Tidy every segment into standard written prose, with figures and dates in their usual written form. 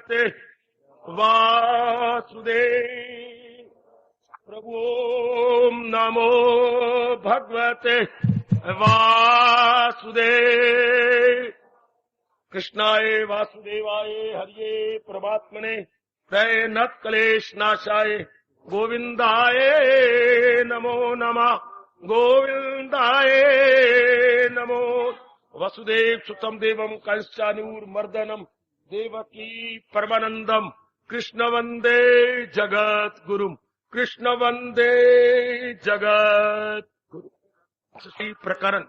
भगवते वासुदेव। प्रभु ओम नमो भगवते वासुदेव। कृष्णाय वासुदेवाय हरिये परमात्मने प्रणत क्लेश नाशाय गोविंदाय नमो नमः। गोविंदाय नमो। वसुदेव सुतम देवम कंसानूरमर्दनम देवकी परमानंदम कृष्ण वंदे जगत गुरुम। कृष्ण वंदे जगत गुरु। प्रकरण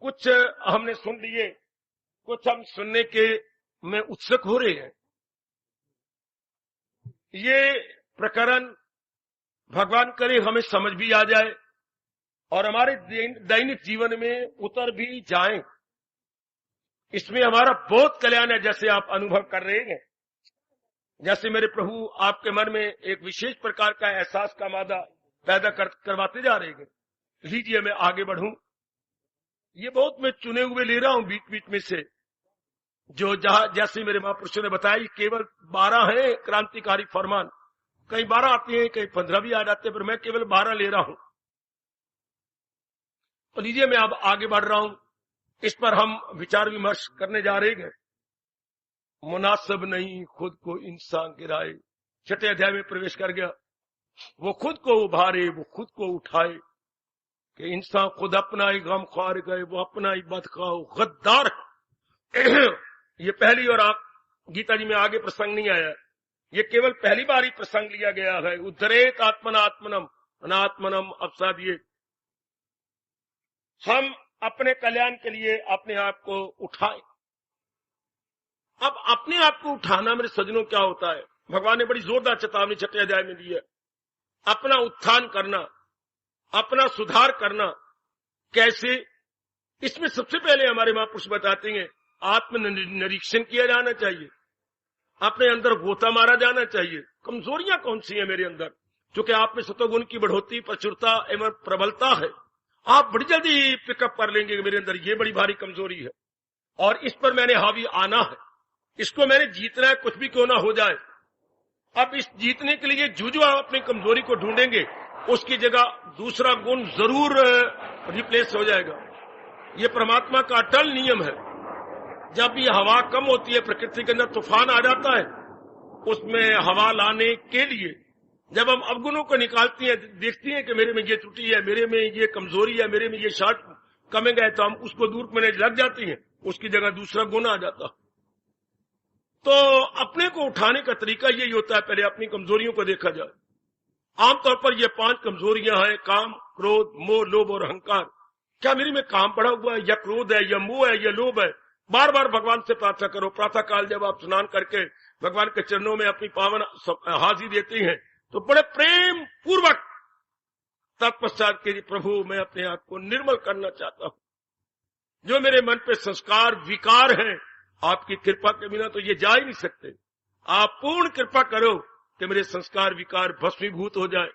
कुछ हमने सुन लिए, कुछ हम सुनने के में उत्सुक हो रहे हैं। ये प्रकरण भगवान करे हमें समझ भी आ जाए और हमारे दैनिक जीवन में उतर भी जाएं। इसमें हमारा बहुत कल्याण है, जैसे आप अनुभव कर रहे हैं। जैसे मेरे प्रभु आपके मन में एक विशेष प्रकार का एहसास का मादा पैदा करवाते जा रहे हैं। लीजिए मैं आगे बढ़ूं। ये बहुत मैं चुने हुए ले रहा हूं बीच बीच में से, जो जहां जैसे मेरे महापुरुषों ने बताया केवल 12 है क्रांतिकारी फरमान। कई 12 आते हैं, कई 15 भी आ जाते हैं, पर मैं केवल 12 ले रहा हूं। तो लीजिए मैं अब आगे बढ़ रहा हूं। इस पर हम विचार विमर्श करने जा रहे हैं। मुनासिब नहीं खुद को इंसान गिराए। 6ठे अध्याय में प्रवेश कर गया। वो खुद को उभारे, वो खुद को उठाए कि इंसान खुद अपना ही गम ख्वार गए, वो अपना ही बदखाओ गद्दार। ये पहली और गीता जी में आगे प्रसंग नहीं आया, ये केवल पहली बार ही प्रसंग लिया गया है। उद्धरेत आत्मना आत्मनम अनात्मनम अवसादिये। हम अपने कल्याण के लिए अपने आप को उठाए। अब अपने आप को उठाना मेरे सज्जनों क्या होता है? भगवान ने बड़ी जोरदार चेतावनी 6ठे अध्याय में दी है। अपना उत्थान करना, अपना सुधार करना कैसे? इसमें सबसे पहले हमारे महापुरुष बताते हैं आत्मनिरीक्षण किया जाना चाहिए। अपने अंदर गोता मारा जाना चाहिए। कमजोरियां कौन सी है मेरे अंदर? क्योंकि आप में सतोगुण की बढ़ोतरी, प्रचुरता एवं प्रबलता है। आप बड़ी जल्दी पिकअप कर लेंगे कि मेरे अंदर ये बड़ी भारी कमजोरी है और इस पर मैंने हावी आना है, इसको मैंने जीतना है, कुछ भी क्यों ना हो जाए। अब इस जीतने के लिए जो आप अपनी कमजोरी को ढूंढेंगे उसकी जगह दूसरा गुण जरूर रिप्लेस हो जाएगा। ये परमात्मा का अटल नियम है। जब भी हवा कम होती है, प्रकृति के अंदर तूफान आ जाता है, उसमें हवा लाने के लिए जब हम अवगुणों को निकालती हैं, देखती हैं कि मेरे में ये त्रुटि है, मेरे में ये कमजोरी है, मेरे में ये शॉर्ट कमिंग है, तो हम उसको दूर करने लग जाती हैं, उसकी जगह दूसरा गुण आ जाता। तो अपने को उठाने का तरीका यही होता है, पहले अपनी कमजोरियों को देखा जाए। आमतौर पर ये 5 कमजोरियां हैं: काम, क्रोध, मोह, लोभ और अहंकार। क्या मेरे में काम पड़ा हुआ है, या क्रोध है, या मोह है, या लोभ है? बार बार भगवान से प्रार्थना करो। प्रातः काल जब आप स्नान करके भगवान के चरणों में अपनी पावन हाजिरी देती हैं तो बड़े प्रेम पूर्वक तत्पश्चात के प्रभु मैं अपने आप को निर्मल करना चाहता हूं। जो मेरे मन पे संस्कार विकार हैं, आपकी कृपा के बिना तो ये जा ही नहीं सकते। आप पूर्ण कृपा करो कि मेरे संस्कार विकार भस्मीभूत हो जाए,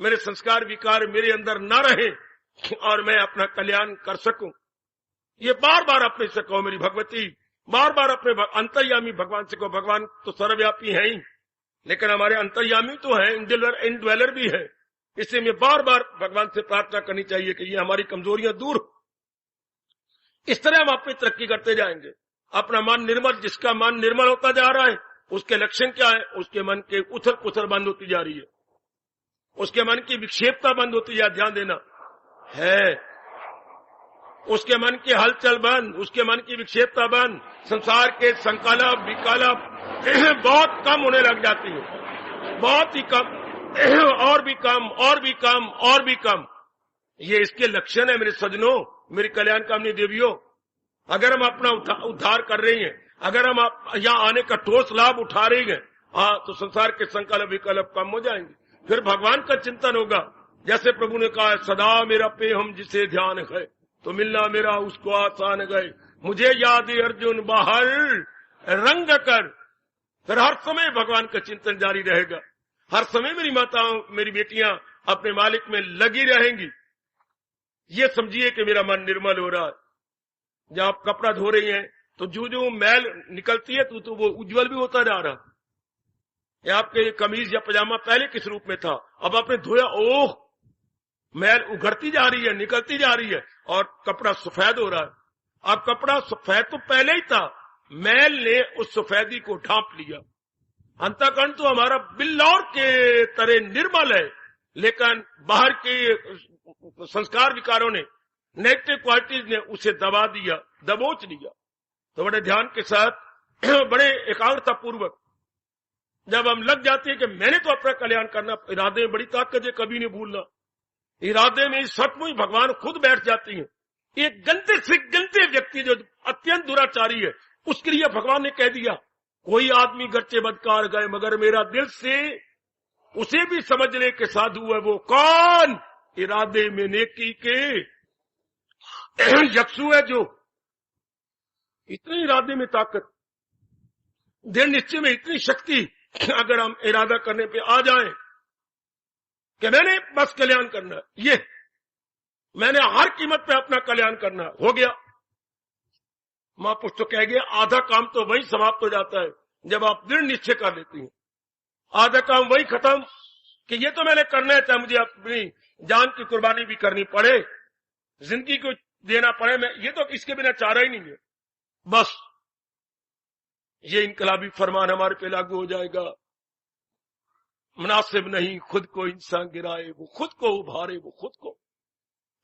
मेरे संस्कार विकार मेरे अंदर न रहे और मैं अपना कल्याण कर सकूं। ये बार बार अपने से कहो मेरी भगवती, बार बार अपने अंतर्यामी भगवान से कहो। भगवान तो सर्वव्यापी है ही, लेकिन हमारे अंतर्यामी तो है, इंडवेलर भी है। इसलिए मैं बार बार भगवान से प्रार्थना करनी चाहिए कि ये हमारी कमजोरियां दूर हो। इस तरह हम अपनी तरक्की करते जाएंगे। अपना मन निर्मल, जिसका मन निर्मल होता जा रहा है उसके लक्षण क्या है? उसके मन के उथल पुथल बंद होती जा रही है, उसके मन की विक्षेपता बंद होती जा, ध्यान देना है। उसके मन की हलचल बंद, उसके मन की विक्षेपता बंद, संसार के संकल्प विकल्प बहुत कम होने लग जाती है, बहुत ही कम, और भी कम, और भी कम, और भी कम। ये इसके लक्षण है मेरे सज्जनों, मेरी कल्याणकामनी देवियों। अगर हम अपना उद्धार कर रही हैं, अगर हम यहाँ आने का ठोस लाभ उठा रही हैं, तो संसार के संकल्प विकल्प कम हो जाएंगे। फिर भगवान का चिंतन होगा। जैसे प्रभु ने कहा, सदा मेरा पे हम जिसे ध्यान है, तो मिलना मेरा उसको आसान गए। मुझे याद है अर्जुन बाहर रंग कर। फिर हर समय भगवान का चिंतन जारी रहेगा। हर समय मेरी माताओं, मेरी बेटियां अपने मालिक में लगी रहेंगी। ये समझिए कि मेरा मन निर्मल हो रहा है। जब आप कपड़ा धो रही हैं तो जो जो मैल निकलती है तो वो उज्जवल भी होता जा रहा। या आपके कमीज या पजामा पहले किस रूप में था, अब आपने धोया, ओह, मैल उघड़ती जा रही है, निकलती जा रही है और कपड़ा सफेद हो रहा है। अब कपड़ा सफेद तो पहले ही था, मैल ने उस सफेदी को ढांप लिया। अंतःकरण तो हमारा बिल्लौर के तरह निर्मल है, लेकिन बाहर के संस्कार विकारों ने, नेगेटिव क्वालिटीज ने उसे दबा दिया, दबोच लिया। तो बड़े ध्यान के साथ, बड़े एकाग्रता पूर्वक जब हम लग जाते हैं कि मैंने तो अपना कल्याण करना, इरादे में बड़ी ताकत है, कभी नहीं भूलना। इरादे में सचमुच भगवान खुद बैठ जाती हैं। एक गंदे से गंदे व्यक्ति जो अत्यंत दुराचारी है, उसके लिए भगवान ने कह दिया, कोई आदमी गर्चे बदकार गए मगर मेरा दिल से उसे भी समझने के साधु है। वो कौन? इरादे में नेकी के यक्षु है, जो इतने इरादे में ताकत, दृढ़ निश्चय में इतनी शक्ति, अगर हम इरादा करने पे आ जाएं कि मैंने बस कल्याण करना है, ये मैंने हर कीमत पे अपना कल्याण करना है, हो गया। महापुरुष तो कह गया, आधा काम तो वही समाप्त हो जाता है जब आप दृढ़ निश्चय कर लेती हैं। आधा काम वही खत्म कि ये तो मैंने करना है, चाहे मुझे अपनी जान की कुर्बानी भी करनी पड़े, जिंदगी को देना पड़े, मैं ये तो इसके बिना चारा ही नहीं है। बस ये इनकलाबी फरमान हमारे पे लागू हो जाएगा। मुनासिब नहीं खुद को इंसान गिराए, वो खुद को उभारे, वो खुद को।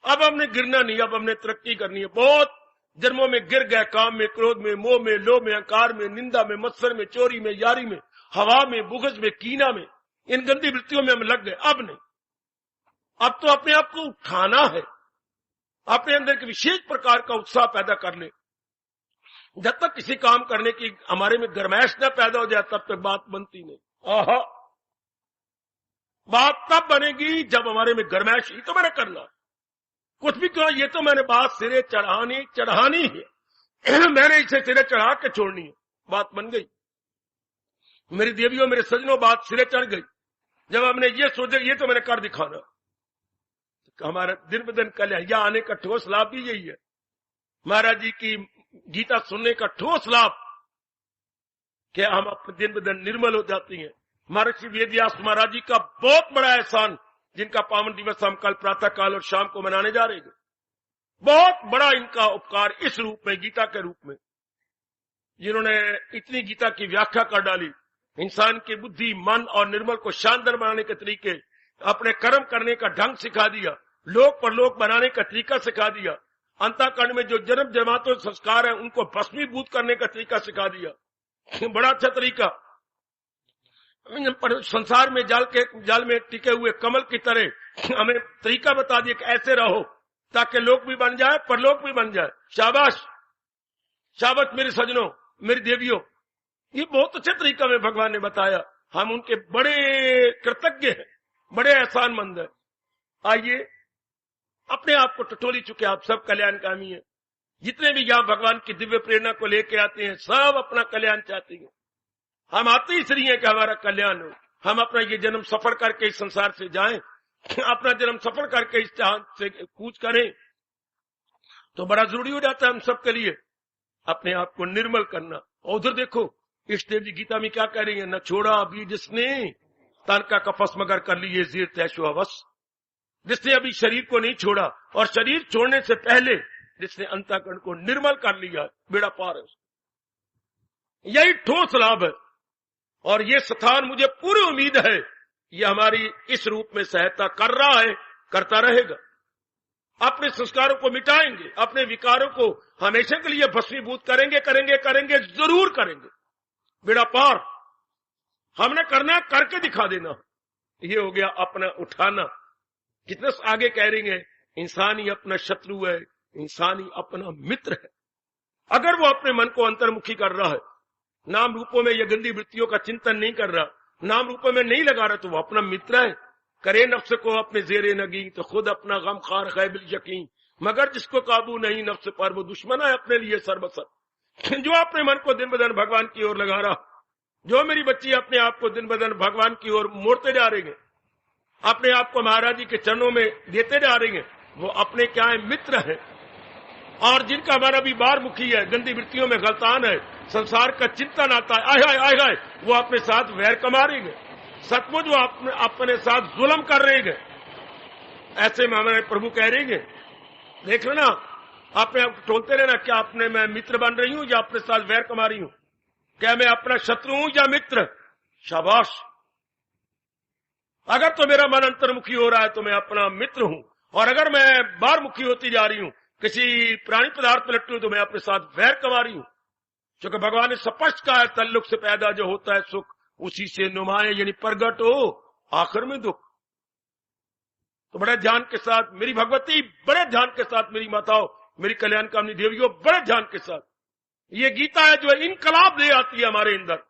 अब हमने गिरना नहीं, अब हमने तरक्की करनी है। बहुत जन्मों में गिर गए, काम में, क्रोध में, मोह में, लोभ में, अहंकार में, निंदा में, मत्सर में, चोरी में, यारी में, हवा में, बुग़्ज़ में, कीना में, इन गंदी वृत्तियों में हम लग गए। अब नहीं, अब तो अपने आप को उठाना है, अपने अंदर एक विशेष प्रकार का उत्साह पैदा कर ले। जब तक किसी काम करने की हमारे में गरमाइश न पैदा हो जाए, तब तक बात बनती नहीं। आहा, बात तब बनेगी जब हमारे में गरमाइश, ही तो मैंने करना, कुछ भी क्यों, ये तो मैंने बात सिरे चढ़ानी है, मैंने इसे सिरे चढ़ा के छोड़नी है। बात बन गई मेरी देवियों, मेरे सजनों, बात सिरे चढ़ गई जब हमने ये सोचा ये तो मैंने कर दिखाना। हमारा दिन ब दिन कल्याण या आने का ठोस लाभ भी यही है। महाराज जी की गीता सुनने का ठोस लाभ कि हम अपने दिन ब दिन निर्मल हो जाती हैं। महर्षि वेदव्यास महाराज जी का बहुत बड़ा एहसान, जिनका पावन दिवस हम कल प्रातः काल और शाम को मनाने जा रहे हैं। बहुत बड़ा इनका उपकार इस रूप में, गीता के रूप में, जिन्होंने इतनी गीता की व्याख्या कर डाली, इंसान की बुद्धि, मन और निर्मल को शानदार बनाने के तरीके, अपने कर्म करने का ढंग सिखा दिया, लोक परलोक बनाने का तरीका सिखा दिया, अंतःकरण में जो जन्म जन्मांतों संस्कार है उनको भस्मीभूत करने का तरीका सिखा दिया। बड़ा अच्छा तरीका। संसार में जाल में टिके हुए कमल की तरह हमें तरीका बता दिया कि ऐसे रहो ताकि लोक भी बन जाए, परलोक भी बन जाए। शाबाश, शाबाश मेरे सजनों, मेरी देवियों, ये बहुत अच्छे तरीका में भगवान ने बताया। हम उनके बड़े कृतज्ञ हैं, बड़े एहसानमंद हैं। आइए, अपने आप को टटोली चुके आप सब कल्याणकामी हैं। जितने भी यहाँ भगवान की दिव्य प्रेरणा को लेके आते हैं, सब अपना कल्याण चाहते हैं। हम आते इसलिए हैं कि हमारा कल्याण हो, हम अपना ये जन्म सफर करके इस संसार से जाएं, अपना जन्म सफर करके इस जहां से कूच करें, तो बड़ा जरूरी हो जाता है हम सबके लिए अपने आप को निर्मल करना। और उधर देखो, इष्टदेव जी गीता में क्या कह रही है, न छोड़ा अभी जिसने तन का कफस मगर कर लिए जीर तैशो अवस। जिसने अभी शरीर को नहीं छोड़ा और शरीर छोड़ने से पहले जिसने अंतःकरण को निर्मल कर लिया, बेड़ा पार है। यही ठोस लाभ है और ये स्थान मुझे पूरी उम्मीद है ये हमारी इस रूप में सहायता कर रहा है, करता रहेगा। अपने संस्कारों को मिटाएंगे, अपने विकारों को हमेशा के लिए भस्मीभूत करेंगे, जरूर करेंगे। बेड़ा पार हमने करना, करके दिखा देना। ये हो गया अपना उठाना। कितने आगे कह रही है, इंसान ही अपना शत्रु है, इंसान ही अपना मित्र है। अगर वो अपने मन को अंतर्मुखी कर रहा है, नाम रूपों में या गंदी वृत्तियों का चिंतन नहीं कर रहा, नाम रूपों में नहीं लगा रहा, तो वो अपना मित्र है। करे नफ्स को अपने जेरे नगी तो खुद अपना गम खार है बिल यकीन, मगर जिसको काबू नहीं नफ्स पर वो दुश्मन है अपने लिए सर्वसर। जो अपने मन को दिन ब दिन भगवान की ओर लगा रहा, जो मेरी बच्ची अपने आप को दिन ब दिन भगवान की ओर मोड़ते जा रही है, अपने आप को महाराज जी के चरणों में देते जा रही है, वो अपने क्या है, मित्र है। और जिनका मन अभी बाहरमुखी है, गंदी वृत्तियों में गलतान है, संसार का चिंतन आता है, आय हाय आय हाय, वो अपने साथ वैर कमा रही है, सचमुच वो अपने साथ जुल्म कर रही है। ऐसे में हमारे प्रभु कह रही है, देख लेना, आपने आप टोलते रहना, क्या अपने मैं मित्र बन रही हूं या अपने साथ वैर कमा रही हूं? क्या मैं अपना शत्रु हूं या मित्र? शाबाश। अगर तो मेरा मन अंतर्मुखी हो रहा है तो मैं अपना मित्र हूं, और अगर मैं बाहरमुखी होती जा रही हूं, किसी प्राणी पदार्थ में लट्टू हूं, तो मैं अपने साथ वैर कमा रही हूं। क्योंकि भगवान ने स्पष्ट कहा है, तल्लुक से पैदा जो होता है सुख, उसी से नुमाए यानी प्रगट हो आखिर में दुख। तो बड़े ध्यान के साथ मेरी भगवती, बड़े ध्यान के साथ मेरी माताओं, मेरी कल्याण कामनी देवियों, बड़े ध्यान के साथ, ये गीता है जो इनकलाब ले आती है हमारे अंदर।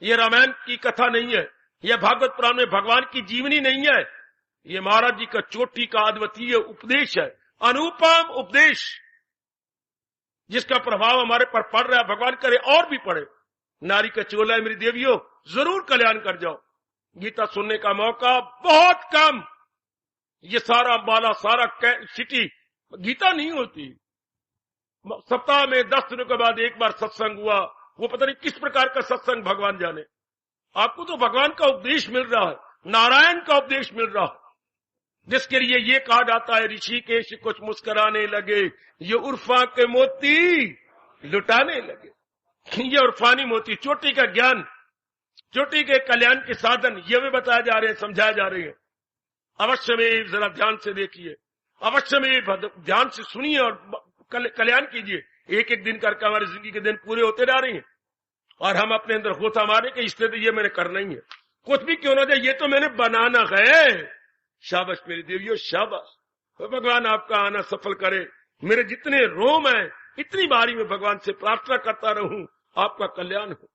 ये रामायण की कथा नहीं है, यह भागवत पुराण में भगवान की जीवनी नहीं है, ये महाराज जी का चोटी का अद्वितीय उपदेश है, अनुपम उपदेश, जिसका प्रभाव हमारे पर पड़ रहा है। भगवान करे और भी पड़े। नारी का चोला है मेरी देवियों, जरूर कल्याण कर जाओ। गीता सुनने का मौका बहुत कम, ये सारा बाला सारा सिटी गीता नहीं होती। सप्ताह में 10 दिनों के बाद एक बार सत्संग हुआ, वो पता नहीं किस प्रकार का सत्संग भगवान जाने। आपको तो भगवान का उपदेश मिल रहा है, नारायण का उपदेश मिल रहा है, जिसके लिए ये कहा जाता है, ऋषिकेश कुछ मुस्कुराने लगे, ये उर्फा के मोती लुटाने लगे। ये उर्फानी मोती, चोटी का ज्ञान, चोटी के कल्याण के साधन, ये भी बताए जा रहे हैं, समझाए जा रहे हैं। अवश्य में जरा ध्यान से देखिए, अवश्य में ध्यान से सुनिए और कल्याण कीजिए। एक एक दिन करके हमारी जिंदगी के दिन पूरे होते जा रहे हैं, और हम अपने अंदर होता मारे कि इसलिए तो ये मैंने करना ही है, कुछ भी क्यों ना जाए, ये तो मैंने बनाना है। शाबाश मेरी देवियों, शाबाश। तो भगवान आपका आना सफल करे। मेरे जितने रोम हैं, इतनी बारी में भगवान से प्रार्थना करता रहूं, आपका कल्याण हो,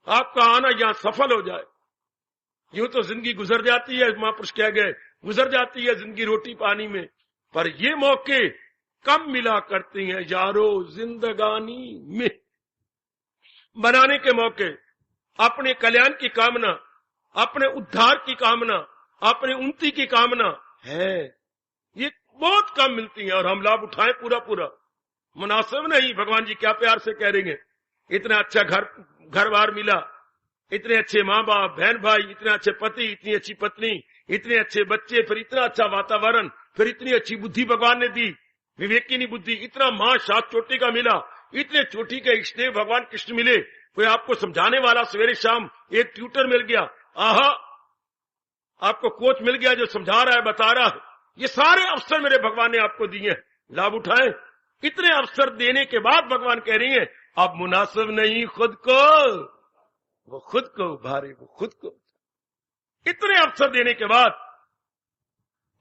आपका आना यहां सफल हो जाए। यूं तो जिंदगी गुजर जाती है, महापुरुष कह गए, गुजर जाती है जिंदगी रोटी पानी में, पर ये मौके कम मिला करते हैं यारो जिंदगानी में। बनाने के मौके, अपने कल्याण की कामना, अपने उद्धार की कामना, अपने उन्नति की कामना है, ये बहुत कम मिलती है, और हम लाभ उठाएं पूरा पूरा। मुनासिब नहीं, भगवान जी क्या प्यार से कह रहे हैं, इतना अच्छा घर बार मिला, इतने अच्छे माँ बाप, बहन भाई, इतने अच्छे पति, इतनी अच्छी पत्नी, इतने अच्छे बच्चे, फिर इतना अच्छा वातावरण, फिर इतनी अच्छी बुद्धि भगवान ने दी, विवेकिनी बुद्धि, इतना मां सात चोटी का मिला, इतने चोटी के इष्टदेव भगवान कृष्ण मिले, कोई आपको समझाने वाला सवेरे शाम, एक ट्यूटर मिल गया, आहा, आपको कोच मिल गया जो समझा रहा है, बता रहा है। ये सारे अवसर मेरे भगवान ने आपको दिए हैं, लाभ उठाएं। इतने अवसर देने के बाद भगवान कह रही है, अब मुनासिब नहीं खुद को, वो खुद को उभारे, वो खुद को। इतने अवसर देने के बाद,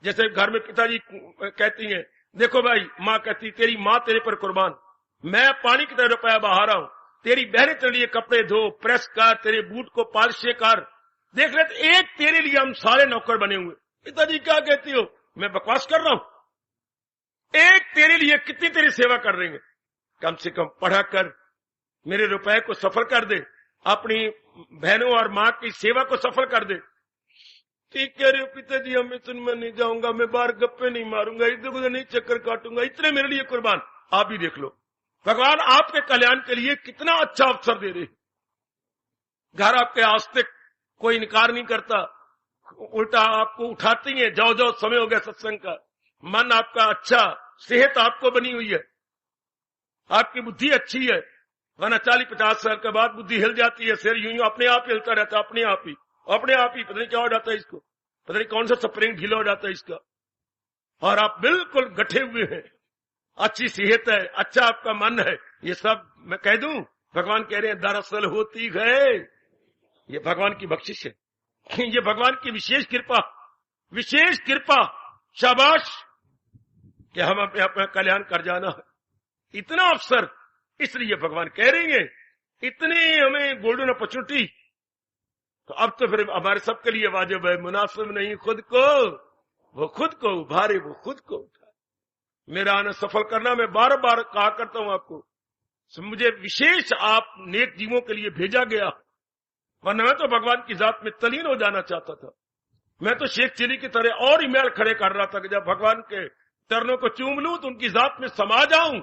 जैसे घर में पिताजी कहती हैं, देखो भाई, माँ कहती, तेरी माँ तेरे पर कुर्बान, मैं पानी की तरह रुपया बहा रहा हूं, तेरी बहनें तेरे लिए कपड़े धो, प्रेस कर, तेरे बूट को पॉलिश कर, देख ले, तो एक तेरे लिए हम सारे नौकर बने हुए। पिताजी क्या कहती हो, मैं बकवास कर रहा हूं? एक तेरे लिए कितनी तेरी सेवा कर रही है, कम से कम पढ़ा कर, मेरे रुपए को सफल कर दे, अपनी बहनों और माँ की सेवा को सफल कर दे। ठीक कह रहे हो पिताजी, हम मिशन में नहीं जाऊंगा, मैं बाहर गप्पे नहीं मारूंगा, इधर उधर नहीं चक्कर काटूंगा, इतने मेरे लिए कुर्बान। आप भी देख लो, भगवान आपके कल्याण के लिए कितना अच्छा अवसर दे रहे। घर आपके आस्तिक कोई इनकार नहीं करता, उल्टा आपको उठाती है, जाओ जाओ समय हो गया सत्संग का। मन आपका अच्छा, सेहत आपको बनी हुई है, आपकी बुद्धि अच्छी है, वरना 40-50 साल के बाद बुद्धि हिल जाती है, सिर यूं अपने आप हिलता रहता, अपने आप ही पता नहीं क्या हो जाता है इसको, पता नहीं कौन सा स्प्रिंग ढीला हो जाता है इसका, और आप बिल्कुल गठे हुए हैं, अच्छी सेहत है, अच्छा आपका मन है। ये सब मैं कह दूं, भगवान कह रहे हैं दरअसल होती है, ये भगवान की बख्शिश है, ये भगवान की विशेष कृपा, शाबाश कि हम अपना कल्याण कर जाना है। इतना अवसर, इसलिए भगवान कह रहे हैं इतने हमें गोल्डन अपॉर्चुनिटी, तो अब तो फिर हमारे सबके लिए वाजिब है, मुनासिब नहीं खुद को, वो खुद को उभारे, वो खुद को उठाए। मेरा आना सफल करना, मैं बार बार कहा करता हूं आपको, मुझे विशेष आप नेक जीवों के लिए भेजा गया, वरना मैं तो भगवान की जात में तलीन हो जाना चाहता था। मैं तो शेख चिली की तरह और ईमेल खड़े कर रहा था कि जब भगवान के चरणों को चूम लूं तो उनकी जात में समा जाऊं,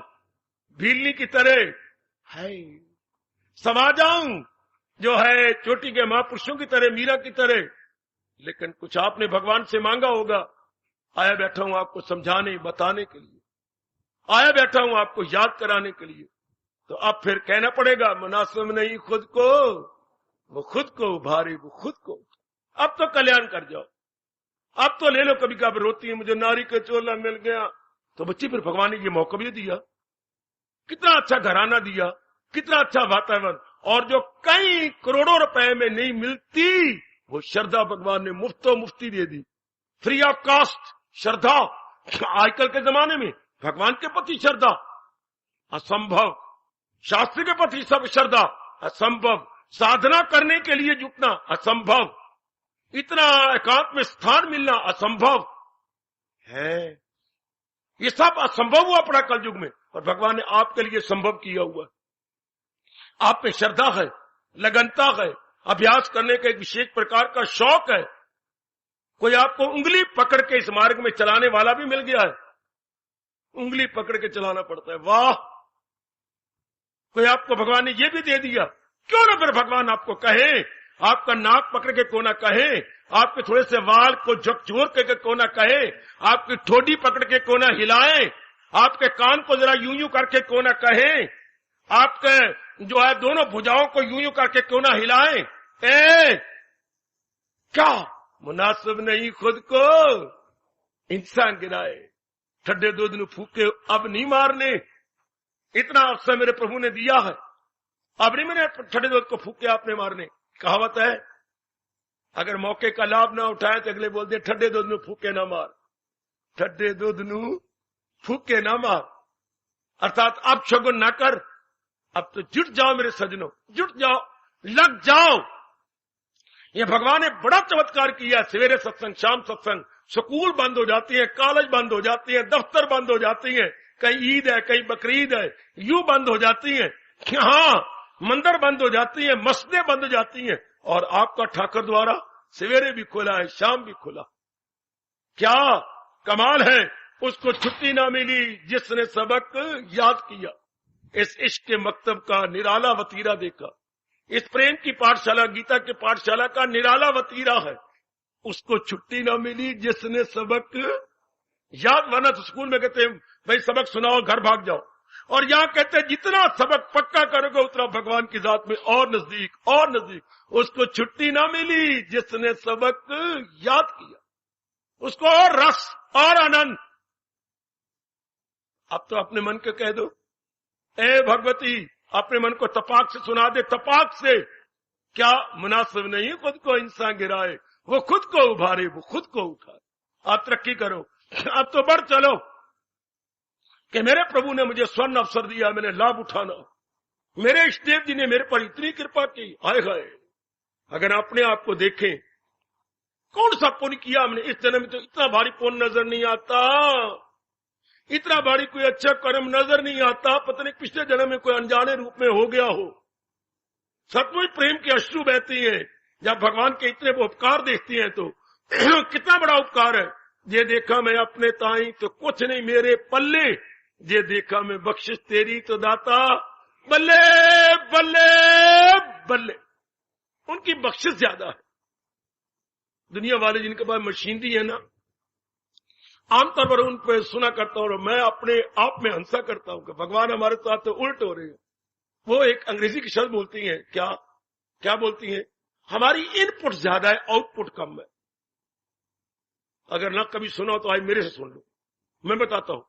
भीलनी की तरह है समा जाऊं, जो है चोटी के महापुरुषों की तरह, मीरा की तरह। लेकिन कुछ आपने भगवान से मांगा होगा, आया बैठा हूं आपको समझाने बताने के लिए, आया बैठा हूं आपको याद कराने के लिए। तो अब फिर कहना पड़ेगा, मुनासिब नहीं खुद को, वो खुद को उभारे, वो खुद को। अब तो कल्याण कर जाओ, अब तो ले लो। कभी कभी रोती है, मुझे नारी का चोला मिल गया। तो बच्ची फिर भगवान ने ये मौका भी दिया, कितना अच्छा घराना दिया, कितना अच्छा वातावरण, और जो कई करोड़ों रुपए में नहीं मिलती वो श्रद्धा भगवान ने मुफ्ती दे दी, फ्री ऑफ कॉस्ट श्रद्धा। आजकल के जमाने में भगवान के प्रति श्रद्धा असंभव, शास्त्र के प्रति सब श्रद्धा असंभव, साधना करने के लिए जुटना असंभव, इतना एकांत में स्थान मिलना असंभव है। ये सब असंभव हुआ पड़ा कल युग में, और भगवान ने आपके लिए संभव किया हुआ। आप में श्रद्धा है, लगनता है, अभ्यास करने का एक विशेष प्रकार का शौक है। कोई आपको उंगली पकड़ के इस मार्ग में चलाने वाला भी मिल गया है, उंगली पकड़ के चलाना पड़ता है। वाह, कोई आपको भगवान ने ये भी दे दिया। क्यों ना फिर भगवान आपको कहे, आपका नाक पकड़ के क्यों ना कहे, आपके थोड़े से वाल को झकझोर के क्यों ना कहे, आपकी ठोडी पकड़ के क्यों ना हिलाए, आपके कान को जरा यूं यूं करके क्यों ना कहे, आपके जो है दोनों भुजाओं को यूं यूं करके क्यों ना हिलाए। क्या मुनासिब नहीं खुद को इंसान गिराए, ठड्डे दूध न फूके अब नहीं मारने। इतना अवसर मेरे प्रभु ने दिया है, अब नहीं मैंने ठड्डे दूध को फूके आपने मारने। कहावत है, अगर मौके का लाभ ना उठाए तो अगले बोलते ठड्डे दूध न फूके ना मार, ठड्डे दूध न फूके ना मार। अर्थात अब शगुन ना कर, अब तो जुट जाओ मेरे सजनों, जुट जाओ, लग जाओ। ये भगवान ने बड़ा चमत्कार किया। सवेरे सत्संग, शाम सत्संग, स्कूल बंद हो जाती है, कॉलेज बंद हो जाती है, दफ्तर बंद हो जाती है, कहीं ईद है कहीं बकरीद है, यूं बंद हो जाती है। हाँ, मंदिर बंद हो जाती है, मस्जिदें बंद हो जाती हैं, और आपका ठाकर द्वारा सवेरे भी खुला है, शाम भी खुला। क्या कमाल है। उसको छुट्टी ना मिली जिसने सबक याद किया। इस इश्क के मकतब का निराला वतीरा देखा, इस प्रेम की पाठशाला, गीता की पाठशाला का निराला वतीरा है। उसको छुट्टी ना मिली जिसने सबक याद, वरना तो स्कूल में कहते हैं भाई सबक सुनाओ घर भाग जाओ, और यहां कहते हैं जितना सबक पक्का करोगे उतना भगवान की जात में और नजदीक और नजदीक। उसको छुट्टी ना मिली जिसने सबक याद किया, उसको और रस और आनंद। अब तो अपने मन के कह दो, ए भगवती अपने मन को तपाक से सुना दे, तपाक से। क्या मुनासिब नहीं खुद को इंसान गिराए, वो खुद को उभारे, वो खुद को उठाए। आप तरक्की करो, अब तो बढ़ चलो कि मेरे प्रभु ने मुझे स्वर्ण अवसर दिया, मैंने लाभ उठाना। मेरे इष्टदेव जी ने मेरे पर इतनी कृपा की, आए हाय। अगर अपने आप को देखें, कौन सा पुण्य किया हमने इस जन्म में, तो इतना भारी पुण्य नजर नहीं आता, इतना भारी कोई अच्छा कर्म नजर नहीं आता। पता नहीं पिछले जन्म में कोई अनजाने रूप में हो गया हो। सचमुच प्रेम की अश्रु बहती है जब भगवान के इतने उपकार देखती हैं, तो कितना बड़ा उपकार है। ये देखा मैं अपने ताई तो कुछ नहीं मेरे पल्ले, ये देखा मैं बख्शिश तेरी तो दाता बल्ले बल्ले बल्ले। उनकी बख्शिश ज्यादा है। दुनिया वाले जिनके पास मशीनरी है ना, आमतौर पर उन पर सुना करता हूं और मैं अपने आप में हंसा करता हूं कि भगवान हमारे साथ तो उल्ट हो रहे हैं। वो एक अंग्रेजी की शब्द बोलती हैं, क्या बोलती हैं, हमारी इनपुट ज्यादा है आउटपुट कम है। अगर ना कभी सुना हो तो आज मेरे से सुन लो, मैं बताता हूं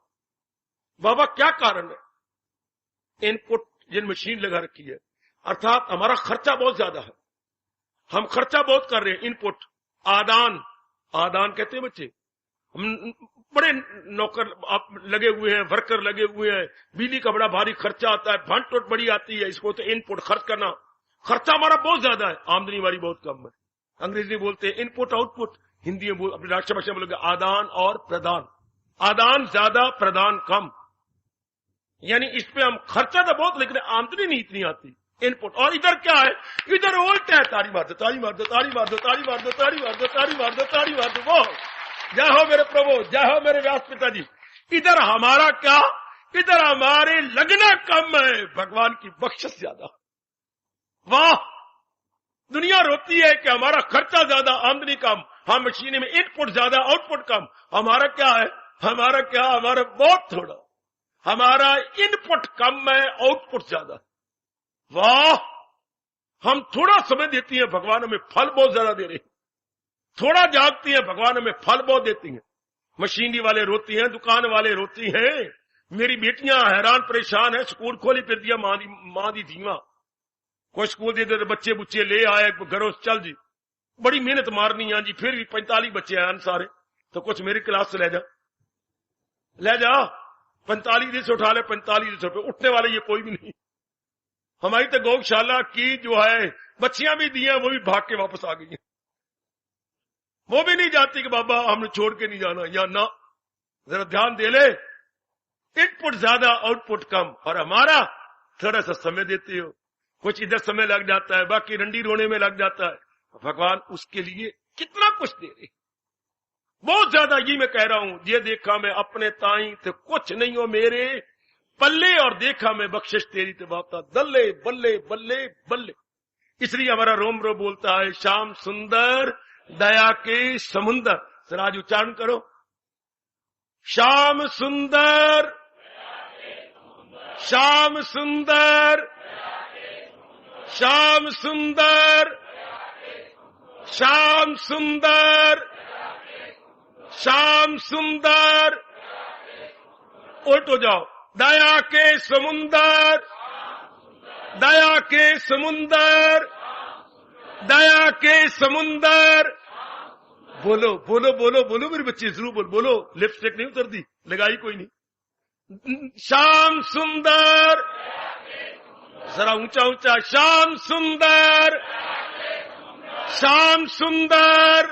बाबा क्या कारण है। इनपुट जिन मशीन लगा रखी है, अर्थात हमारा खर्चा बहुत ज्यादा है, हम खर्चा बहुत कर रहे हैं। इनपुट आदान कहते हैं बच्चे, हम बड़े नौकर आप लगे हुए हैं, वर्कर लगे हुए हैं, बिजली का बड़ा भारी खर्चा आता है, भांट टोट बड़ी आती है, इसको तो इनपुट खर्च करना, खर्चा हमारा बहुत ज्यादा है, आमदनी हमारी बहुत कम है। अंग्रेजी बोलते हैं इनपुट आउटपुट, हिंदी में अपनी राष्ट्रभाषा में बोलोगे आदान और प्रदान। आदान ज्यादा प्रदान कम, यानी इस पे हम खर्चा तो बहुत लेकिन आमदनी नहीं इतनी आती। इनपुट। और इधर क्या है, इधर उल्ट है, ताड़ी मार दो ताड़ी मार दो ताड़ी मार दो ताड़ी मार दो ताड़ी मार दो ताड़ी मार दो ताड़ी मार दो। वो जय हो मेरे प्रभु, जय हो मेरे व्यास पिताजी। इधर हमारा क्या, इधर हमारे लगना कम है, भगवान की बख्शिश ज्यादा। वाह, दुनिया रोती है कि हमारा खर्चा ज्यादा, आमदनी कम, हम मशीन में इनपुट ज्यादा आउटपुट कम। हमारा क्या है, हमारा क्या, हमारा बहुत थोड़ा, हमारा इनपुट कम है, आउटपुट ज्यादा। वाह, हम थोड़ा समय देती हैं, भगवान हमें फल बहुत ज्यादा दे रहे हैं। थोड़ा जागती हैं, भगवान हमें फल बहुत देती हैं। मशीनरी वाले रोती हैं, दुकान वाले रोती हैं। मेरी बेटियां हैरान परेशान है, स्कूल खोली फिर दिया मां दी धीमा, कोई स्कूल दे दे, बच्चे बुच्चे ले आए घरों, चल जी बड़ी मेहनत मारनी है जी, फिर भी 45 बच्चे आए सारे, तो कुछ मेरी क्लास से ले जा 45 दिन से उठा ले, 45 दिन से उठने वाले ये कोई भी नहीं। हमारी तो गौशाला की जो है बच्चियां भी दी हैं, वो भी भाग के वापस आ गई हैं। वो भी नहीं जाती कि बाबा हमने छोड़ के नहीं जाना, या ना, जरा ध्यान दे ले, इनपुट ज्यादा आउटपुट कम। और हमारा थोड़ा सा समय देते हो, कुछ इधर समय लग जाता है, बाकी रंडी रोने में लग जाता है। भगवान उसके लिए कितना कुछ दे रहे, बहुत ज्यादा। ये मैं कह रहा हूं, ये देखा मैं अपने ताई तो कुछ नहीं हो मेरे पल्ले, और देखा मैं बख्शिश तेरी तो बाता दल्ले बल्ले बल्ले बल्ले। इसलिए हमारा रोम रो बोलता है, श्याम सुंदर दया के समुंदर। सर आज उच्चारण करो, श्याम सुंदर, श्याम सुंदर, श्याम सुंदर, श्याम सुंदर, श्याम सुंदर। उल्ट हो जाओ, दया के समुंदर, दया के समुंदर, दया के समुंदर। बोलो बोलो बोलो बोलो मेरे बच्चे, जरूर बोलो, लिपस्टिक नहीं उतरती, लगाई कोई नहीं। श्याम सुंदर, जरा ऊंचा ऊंचा, श्याम सुंदर, श्याम सुंदर,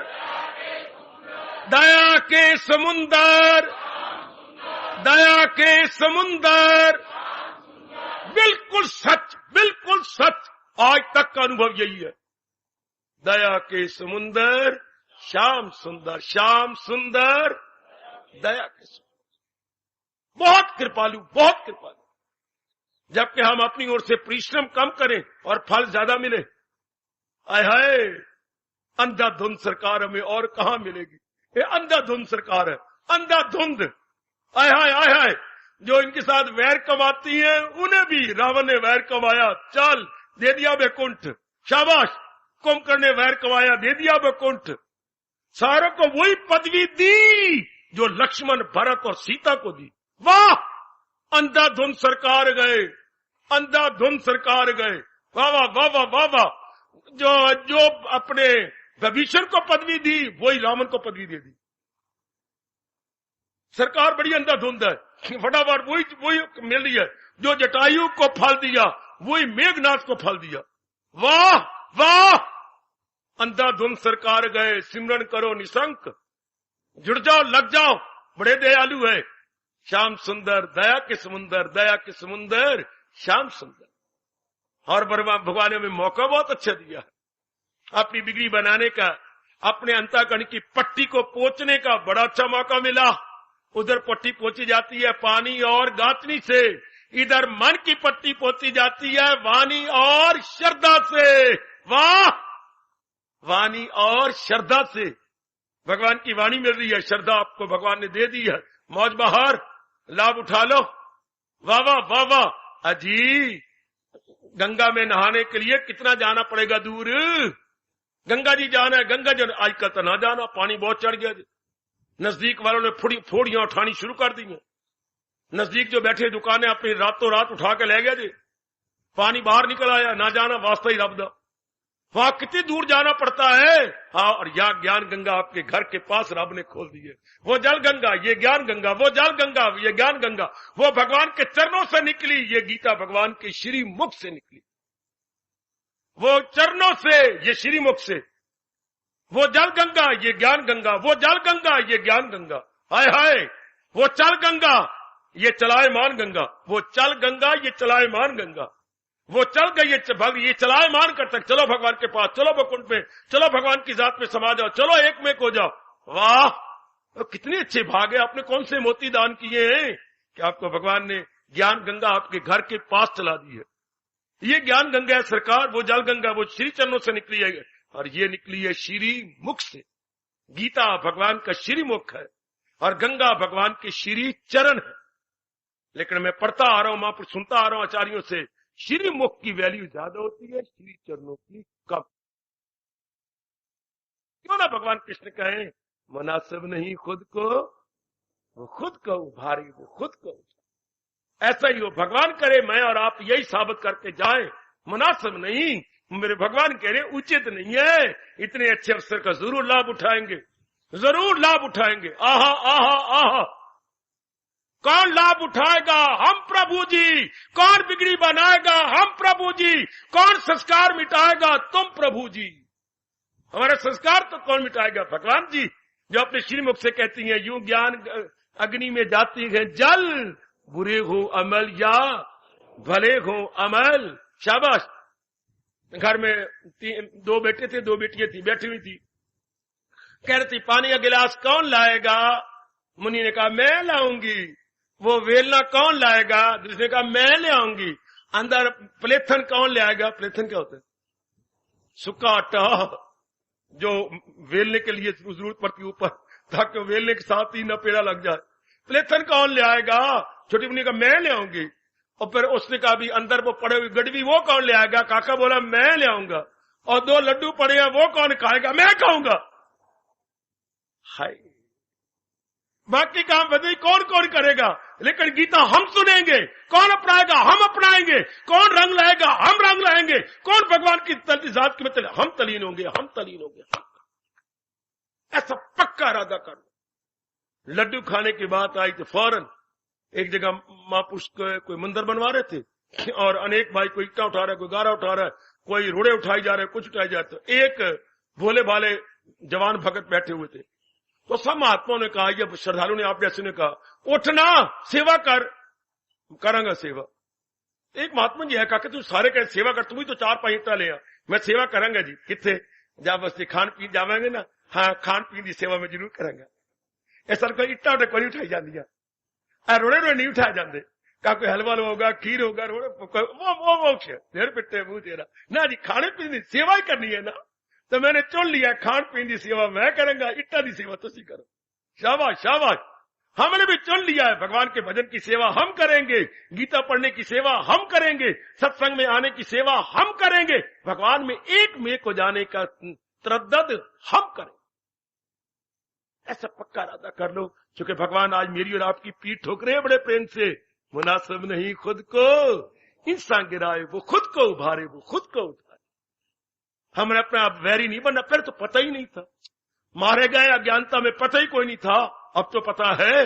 दया के समुंदर, दया के समुंदर। बिल्कुल सच, बिल्कुल सच, आज तक का अनुभव यही है। दया के समुंदर, श्याम सुंदर, श्याम सुंदर, दया के समुंदर। बहुत कृपालु, बहुत कृपालु। जबकि हम अपनी ओर से परिश्रम कम करें और फल ज्यादा मिले। आय हाय, अंधाधुंध सरकार हमें और कहां मिलेगी। ये अंधाधुंध सरकार है, अंधाधुंध। आय हाय आय हाय, जो इनके साथ वैर कमाती है, उन्हें भी रावण ने वैर कमाया, चल दे दिया वैकुंठ, शाबाश। कुंभकर्ण ने वैर कमाया, दे दिया वैकुंठ। सारों को वही पदवी दी जो लक्ष्मण, भरत और सीता को दी। वाह, अंधाधुंध सरकार गए, अंधाधुंध सरकार गए। वाह वाह वाह वाह वाह वाह। जो अपने विभीषण को पदवी दी, वही रावण को पदवी दे दी। सरकार बड़ी अंधाधुंध है, फटाफट वही मिल रही है। जो जटायु को फल दिया, वही मेघनाथ को फल दिया। वाह वाह, अंधाधुंध सरकार गए। सिमरन करो निशंक, जुड़ जाओ, लग जाओ, बड़े दयालु है। श्याम सुंदर, दया के समुंदर, दया के समुंदर, श्याम सुंदर। और भगवान ने हमें मौका बहुत अच्छा दिया है अपनी बिगड़ी बनाने का, अपने अंतःकरण की पट्टी को पोंछने का बड़ा अच्छा मौका मिला। उधर पट्टी पोंछी जाती है पानी और गांथनी से, इधर मन की पट्टी पोंछी जाती है वाणी और श्रद्धा से। वाह, वाणी और श्रद्धा से। भगवान की वाणी मिल रही है, श्रद्धा आपको भगवान ने दे दी है। मौज बहार, लाभ उठा लो। वाह वाह वाह वाह। अजी, गंगा में नहाने के लिए कितना जाना पड़ेगा दूर। गंगा जी जाना है, गंगा जी आजकल तो ना जाना, पानी बहुत चढ़ गया। नजदीक वालों ने फोड़ियां उठानी शुरू कर दी हैं। नजदीक जो बैठे दुकानें अपनी रातों रात उठा के ले गया जी, पानी बाहर निकल आया, ना जाना वास्ता ही रब दा। वहां कितनी दूर जाना पड़ता है। हाँ, और यह ज्ञान गंगा आपके घर के पास रब ने खोल दी है। वो जल गंगा, ये ज्ञान गंगा, वो जल गंगा, ये ज्ञान गंगा। वो भगवान के चरणों से निकली, ये गीता भगवान के श्री मुख से निकली। वो चरणों से, ये श्री मुख से। वो जल गंगा, ये ज्ञान गंगा, वो जल गंगा, ये ज्ञान गंगा। हाय हाय, वो चल गंगा, ये चलायमान गंगा, वो चल गंगा, ये चलायमान गंगा। वो चल गई, ये चलायमान कर तक। चलो भगवान के पास, चलो वैकुंठ में, चलो भगवान की जात में समा जाओ, चलो एक में हो जाओ। वाह और कितने अच्छे भाग है, आपने कौन से मोती दान किए हैं कि आपको भगवान ने ज्ञान गंगा आपके घर के पास चला दी है। ये ज्ञान गंगा है सरकार, वो जल गंगा वो श्री चरणों से निकली है, और ये निकली है श्री मुख से। गीता भगवान का श्री मुख है और गंगा भगवान के श्री चरण है। लेकिन मैं पढ़ता आ रहा हूं, वहां पर सुनता आ रहा हूं आचार्यों से, श्री मुख की वैल्यू ज्यादा होती है, श्री चरणों की कम। क्यों ना भगवान कृष्ण कहें, मुनासिब नहीं खुद को, वो खुद को उभारी, वो खुद को। ऐसा ही हो, भगवान करे मैं और आप यही साबित करके जाएं, मुनासिब नहीं, मेरे भगवान कह रहे उचित नहीं है, इतने अच्छे अवसर का जरूर लाभ उठाएंगे, जरूर लाभ उठाएंगे। आहा आहा आहा, कौन लाभ उठाएगा? हम प्रभु जी। कौन बिगड़ी बनाएगा? हम प्रभु जी। कौन संस्कार मिटाएगा? तुम प्रभु जी। हमारा संस्कार तो कौन मिटाएगा? भगवान जी, जो अपने श्रीमुख से कहती हैं, यूं ज्ञान अग्नि में जाती है जल, बुरे हो अमल या भले हो अमल। शाबाश। घर में 2 बेटे थे, 2 बेटियां थी, बैठी हुई थी, कह रही थी पानी का गिलास कौन लाएगा? मुनि ने कहा मैं लाऊंगी। वो वेलना कौन लाएगा? दूसरे ने कहा मैं ले आऊंगी। अंदर प्लेथन कौन ले आएगा? प्लेथन क्या होता है? सूखा आटा जो वेलने के लिए जरूरत पड़ती है ऊपर, ताकि वेलने के साथ ही न पेड़ा लग जाए। प्लेथन कौन ले आएगा? छोटी मुनि का मैं ले आऊंगी। और फिर उसने कहा भी अंदर वो पड़े हुए गड़वी वो कौन ले आएगा? काका बोला मैं ले आऊंगा। और 2 लड्डू पड़े हैं वो कौन खाएगा? मैं खाऊंगा। हाय, बाकी काम बदली कौन कौन करेगा? लेकिन गीता हम सुनेंगे। कौन अपनाएगा? हम अपनाएंगे। कौन रंग लाएगा? हम रंग लाएंगे। कौन भगवान की जात की मतलब हम तलीन होंगे, हम तलीन होंगे। ऐसा पक्का इरादा कर लो। लड्डू खाने की बात आई तो फौरन एक जगह महापुरुष कोई मंदिर बनवा रहे थे, और अनेक भाई कोई ईटा उठा रहा है, कोई गारा उठा रहा है, कोई रोड़े उठाई जा रहे, कुछ उठाई जा रहे। तो एक भोले भाले जवान भगत बैठे हुए थे। तो सब महात्माओं ने कहा, जब श्रद्धालु ने आप जैसे ने कहा, उठना सेवा कर, करेंगे सेवा। एक महात्मा जी है, कहा तू सारे कह सेवा कर, तू भी तो 4-5 ईटा ले आ, मैं सेवा करेंगा जी। कितने? जब बस खान पीन जावेंगे ना, हाँ खान पीन की सेवा में जरूर करेंगे। ऐसा कोई ईटा उठे कोई उठाई जाती है, रोड़े रोड़े नहीं उठाए जाते। कहा कोई हलवा होगा, खीर होगा, रोड़े वो मोक्ष देर पिट्टे मुंह तेरा ना जी। खाने पीने की सेवा ही करनी है ना, तो मैंने चुन लिया खान पीन की सेवा मैं करूंगा, इट्टा की सेवा तुसी करो। शाबाश शाबाश, हमने भी चुन लिया है। भगवान के भजन की सेवा हम करेंगे, गीता पढ़ने की सेवा हम करेंगे, सत्संग में आने की सेवा हम करेंगे, भगवान में एक में को जाने का तरद्दद हम करें। ऐसा पक्का इरादा कर लो, क्योंकि भगवान आज मेरी और आपकी पीठ ठोक रहे हैं बड़े प्रेम से। मुनासिब नहीं खुद को इंसान गिराए, वो खुद को उभारे, वो खुद को उठाए। हमने अपने आप वैरी नहीं बनना। पहले तो पता ही नहीं था, मारे गए अज्ञानता में, पता ही कोई नहीं था। अब तो पता है,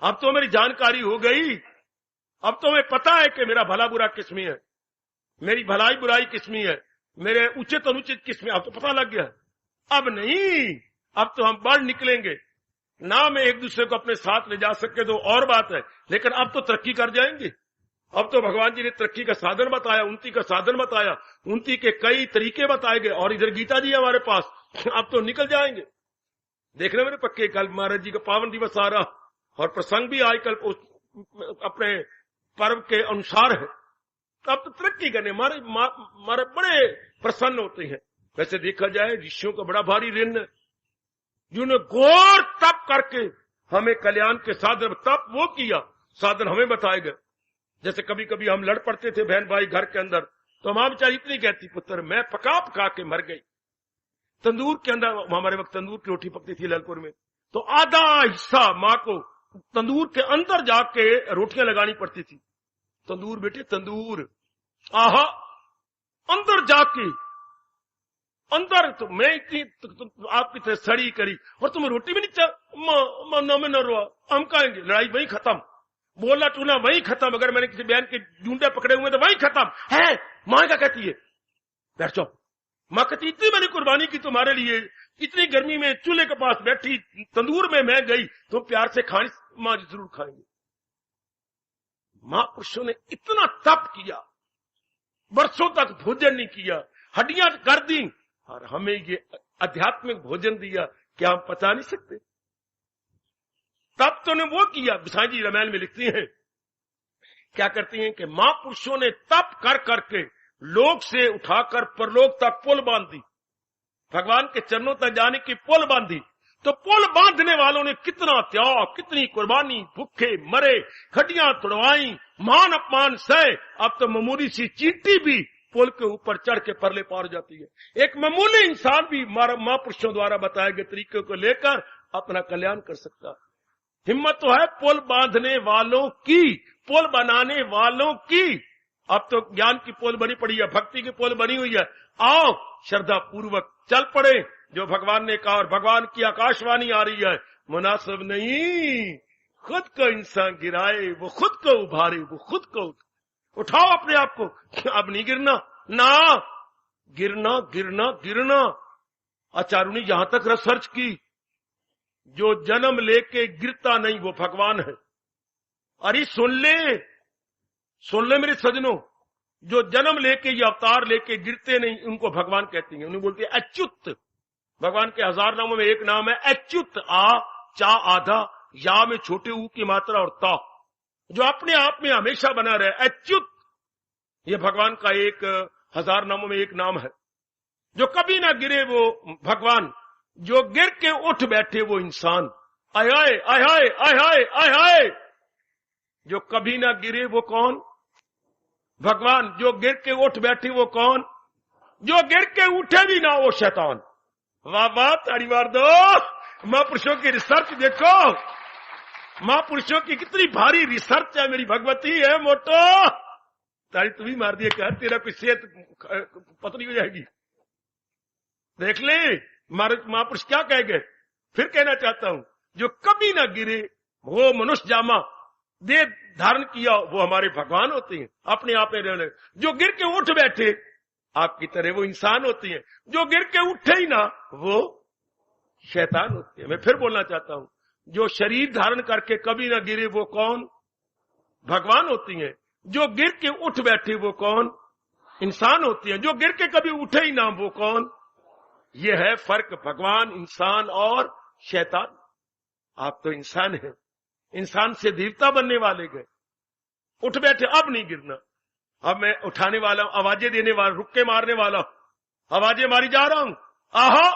अब तो मेरी जानकारी हो गई। अब तो मैं पता है कि मेरा भला बुरा किसमें है, मेरी भलाई बुराई किसमें है, मेरे उचित अनुचित किसमें। अब तो पता लग गया। अब नहीं, अब तो हम बढ़ निकलेंगे ना। मैं एक दूसरे को अपने साथ ले जा सके तो और बात है, लेकिन अब तो तरक्की कर जाएंगे। अब तो भगवान जी ने तरक्की का साधन बताया, उन्नति का साधन बताया, उन्नति के कई तरीके बताए गए, और इधर गीता जी हमारे पास। अब तो निकल जाएंगे। देख रहे मेरे पक्के, कल महाराज जी का पावन दिवस आ रहा, और प्रसंग भी आज कल अपने पर्व के अनुसार है। अब तो तरक्की करने हमारे बड़े प्रसन्न होते हैं। वैसे देखा जाए ऋषियों का बड़ा भारी ऋण है, जिन्होंने घोर तप करके हमें कल्याण के साधन, तप वो किया, साधन हमें बताए गए। जैसे कभी कभी हम लड़ पड़ते थे बहन भाई घर के अंदर, तो मां बेचारी इतनी कहती, पुत्र मैं पका पका के मर गई। तंदूर के अंदर, हमारे वक्त तंदूर की रोटी पकती थी ललपुर में, तो आधा हिस्सा मां को तंदूर के अंदर जाके रोटियां लगानी पड़ती थी। तंदूर बेटे तंदूर, आहा अंदर जाके अंदर। तो मैं इतनी आपकी तरह सड़ी करी, और तुम्हें रोटी भी नहीं में न रोआ, हम कहेंगे लड़ाई वही खत्म, बोला टूना वही खत्म। अगर मैंने किसी बहन के जूंडे पकड़े हुए तो वही खत्म है। मां क्या कहती है? बैठ जाओ। मां कहती इतनी मैंने कुर्बानी की तुम्हारे लिए, इतनी गर्मी में चूल्हे के पास बैठी, तंदूर में मैं गई, तुम प्यार से खानी, मां जरूर खाएंगे। महापुरुषों ने इतना तप किया, वर्षों तक भोजन नहीं किया, हड्डियां कर दी, और हमें ये आध्यात्मिक भोजन दिया कि हम पचा नहीं सकते। तब तो ने वो किया। बिसाई जी रामायण में लिखती हैं, क्या करती हैं कि महापुरुषों ने तप कर करके लोक से उठाकर परलोक तक पुल बांध दी, भगवान के चरणों तक जाने की पुल बांधी। तो पुल बांधने वालों ने कितना त्याग, कितनी कुर्बानी, भूखे मरे, खटियां तुड़वाई, मान अपमान सहे। अब तो मामूली सी चींटी भी पुल के ऊपर चढ़ के परले पार जाती है। एक मामूली इंसान भी महापुरुषों द्वारा बताए गए तरीके को लेकर अपना कल्याण कर सकता है। हिम्मत तो है पुल बांधने वालों की, पुल बनाने वालों की। अब तो ज्ञान की पुल बनी पड़ी है, भक्ति की पुल बनी हुई है। आओ श्रद्धा पूर्वक चल पड़े जो भगवान ने कहा, और भगवान की आकाशवाणी आ रही है, मुनासिब नहीं खुद को इंसान गिराए वो खुद को उभारे, वो खुद को उठाओ अपने आप को। अब नहीं गिरना ना, गिरना गिरना गिरना। आचार्य ने यहां तक रिसर्च की, जो जन्म लेके गिरता नहीं वो भगवान है। अरे सुन ले मेरे सजनों, जो जन्म लेके ये अवतार लेके गिरते नहीं उनको भगवान कहती हैं, उन्हें बोलते हैं अच्युत। भगवान के 1000 नामों में एक नाम है अच्युत। आ चा आधा, या में छोटे ऊ की मात्रा और ता, जो अपने आप में हमेशा बना रहे, अच्युत। ये भगवान का एक 1000 नामों में एक नाम है। जो कभी ना गिरे वो भगवान, जो गिर के उठ बैठे वो इंसान। आय हाय आय हाय आय हाय आय हाय। जो कभी ना गिरे वो कौन? भगवान। जो गिर के उठ बैठे वो कौन? जो गिर के उठे भी ना वो शैतान। वाह वाह, ताड़ी मार दो। महापुरुषों की रिसर्च देखो, महापुरुषों की कितनी भारी रिसर्च है। मेरी भगवती है मोटो, ताड़ी तू भी मार दिए, कह तेरा कोई सेहत पतली हो जाएगी। देख ले महापुरुष क्या कह गए। फिर कहना चाहता हूं, जो कभी ना गिरे वो मनुष्य जामा देह धारण किया वो हमारे भगवान होते हैं, अपने आप में रहने। जो गिर के उठ बैठे आपकी तरह वो इंसान होती हैं, जो गिर के उठे ही ना वो शैतान होते हैं। मैं फिर बोलना चाहता हूं, जो शरीर धारण करके कभी ना गिरे वो कौन? भगवान होती हैं। जो गिर के उठ बैठे वो कौन? इंसान होती हैं। जो गिर के कभी उठे ही ना वो कौन? ये है फर्क भगवान, इंसान और शैतान। आप तो इंसान हैं, इंसान से देवता बनने वाले गए, उठ बैठे। अब नहीं गिरना। अब मैं उठाने वाला हूं, आवाजें देने वाला, रुक के मारने वाला, आवाजें मारी जा रहा हूं। आहा,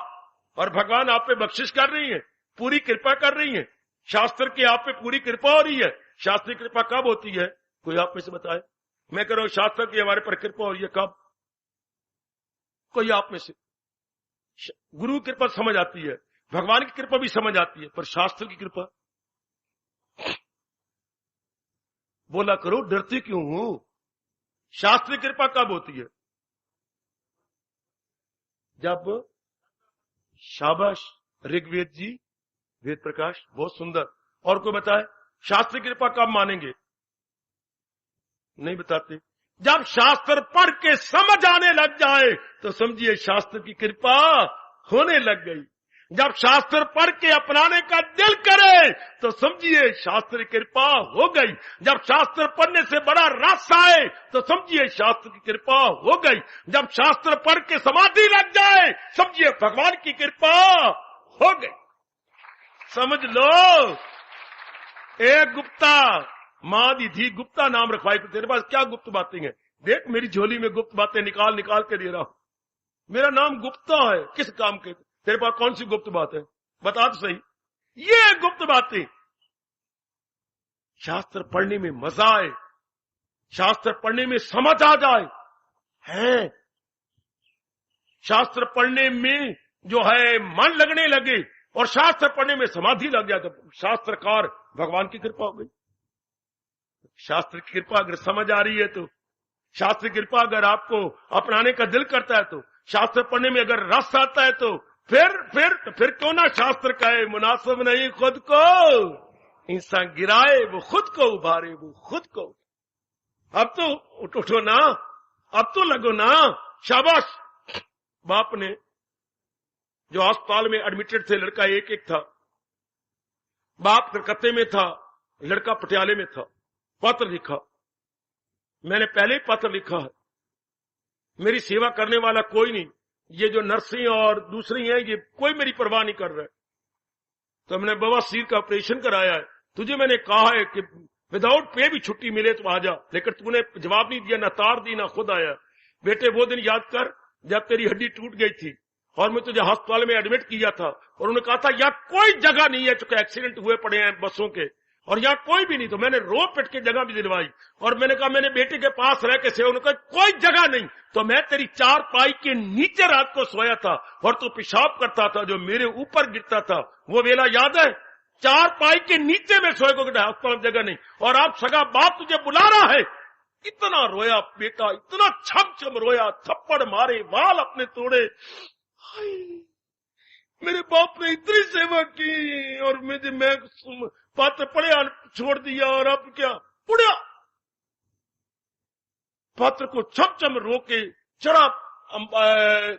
और भगवान आप पे बख्शिश कर रही है, पूरी कृपा कर रही है। शास्त्र की आप पे पूरी कृपा हो रही है। शास्त्रीय कृपा कब होती है? कोई आप में से बताए। मैं कह रहा हूं शास्त्र की हमारे पर कृपा हो रही है कब? कोई आप में से। गुरु की कृपा समझ आती है, भगवान की कृपा भी समझ आती है, पर शास्त्र की कृपा बोला करो, डरते क्यों हो? शास्त्र की कृपा कब होती है? जब शाबाश ऋग्वेद जी, वेद प्रकाश, बहुत सुंदर। और कोई बताए शास्त्र की कृपा कब मानेंगे? नहीं बताते। जब शास्त्र पढ़ के समझ आने लग जाए तो समझिए शास्त्र की कृपा होने लग गई। जब शास्त्र पढ़ के अपनाने का दिल करे तो समझिए शास्त्र की कृपा हो गई। जब शास्त्र पढ़ने से बड़ा रस आए तो समझिए शास्त्र की कृपा हो गई। जब शास्त्र पढ़ के समाधि लग जाए समझिए भगवान की कृपा हो गई। समझ लो। एक गुप्ता मां दी थी, गुप्ता नाम रखवाई। तो तेरे पास क्या गुप्त बातें हैं? देख मेरी झोली में गुप्त बातें निकाल निकाल के दे रहा हूं। मेरा नाम गुप्ता है। किस काम के? तेरे पास कौन सी गुप्त बात है? बता तो सही। ये गुप्त बातें शास्त्र पढ़ने में मजा आए, शास्त्र पढ़ने में समझ आ जाए, है शास्त्र पढ़ने में जो है मन लगने लगे और शास्त्र पढ़ने में समाधि लग जाए तो शास्त्रकार भगवान की कृपा हो गई। शास्त्र की कृपा अगर समझ आ रही है तो, शास्त्र की कृपा अगर आपको अपनाने का दिल करता है तो, शास्त्र पढ़ने में अगर रस आता है तो फिर क्यों ना शास्त्र कहे मुनासिब नहीं खुद को इंसान गिराए वो खुद को उभारे, वो खुद को। अब तो उठो ना, अब तो लगो ना। शाबाश। बाप ने जो अस्पताल में एडमिटेड थे, लड़का एक एक था। बाप कलकत्ते में था, लड़का पटियाले में था। पत्र लिखा, मैंने पहले ही पत्र लिखा है, मेरी सेवा करने वाला कोई नहीं, ये जो नर्सें और दूसरी हैं ये कोई मेरी परवाह नहीं कर रहे। तो हमने बवासीर का ऑपरेशन कराया है, तुझे मैंने कहा है कि विदाउट पे भी छुट्टी मिले तो आ जा, लेकिन तूने जवाब नहीं दिया, ना तार दी ना खुद आया। बेटे वो दिन याद कर जब तेरी हड्डी टूट गई थी और मैं तुझे अस्पताल में एडमिट किया था और उन्होंने कहा था यहाँ कोई जगह नहीं है, चूंकि एक्सीडेंट हुए पड़े हैं बसों के और यहाँ कोई भी नहीं, तो मैंने रो पिट के जगह भी दिलवाई और मैंने कहा मैंने बेटे के पास रह के से, उन्होंने कहा कोई जगह नहीं, तो मैं तेरी चारपाई के नीचे रात को सोया था और तू पेशाब करता था जो मेरे ऊपर गिरता था, वो वेला याद है? चारपाई के नीचे में सोए को अस्पताल में जगह नहीं, और आप सगा बाप तुझे बुला रहा है। इतना रोया बेटा, इतना छम छम रोया, थप्पड़ मारे, वाल अपने तोड़े। मेरे बाप ने इतनी सेवा की और मैं पात्र पड़े छोड़ दिया और अब क्या उड़ा। पात्र को छम छम रो के चढ़ा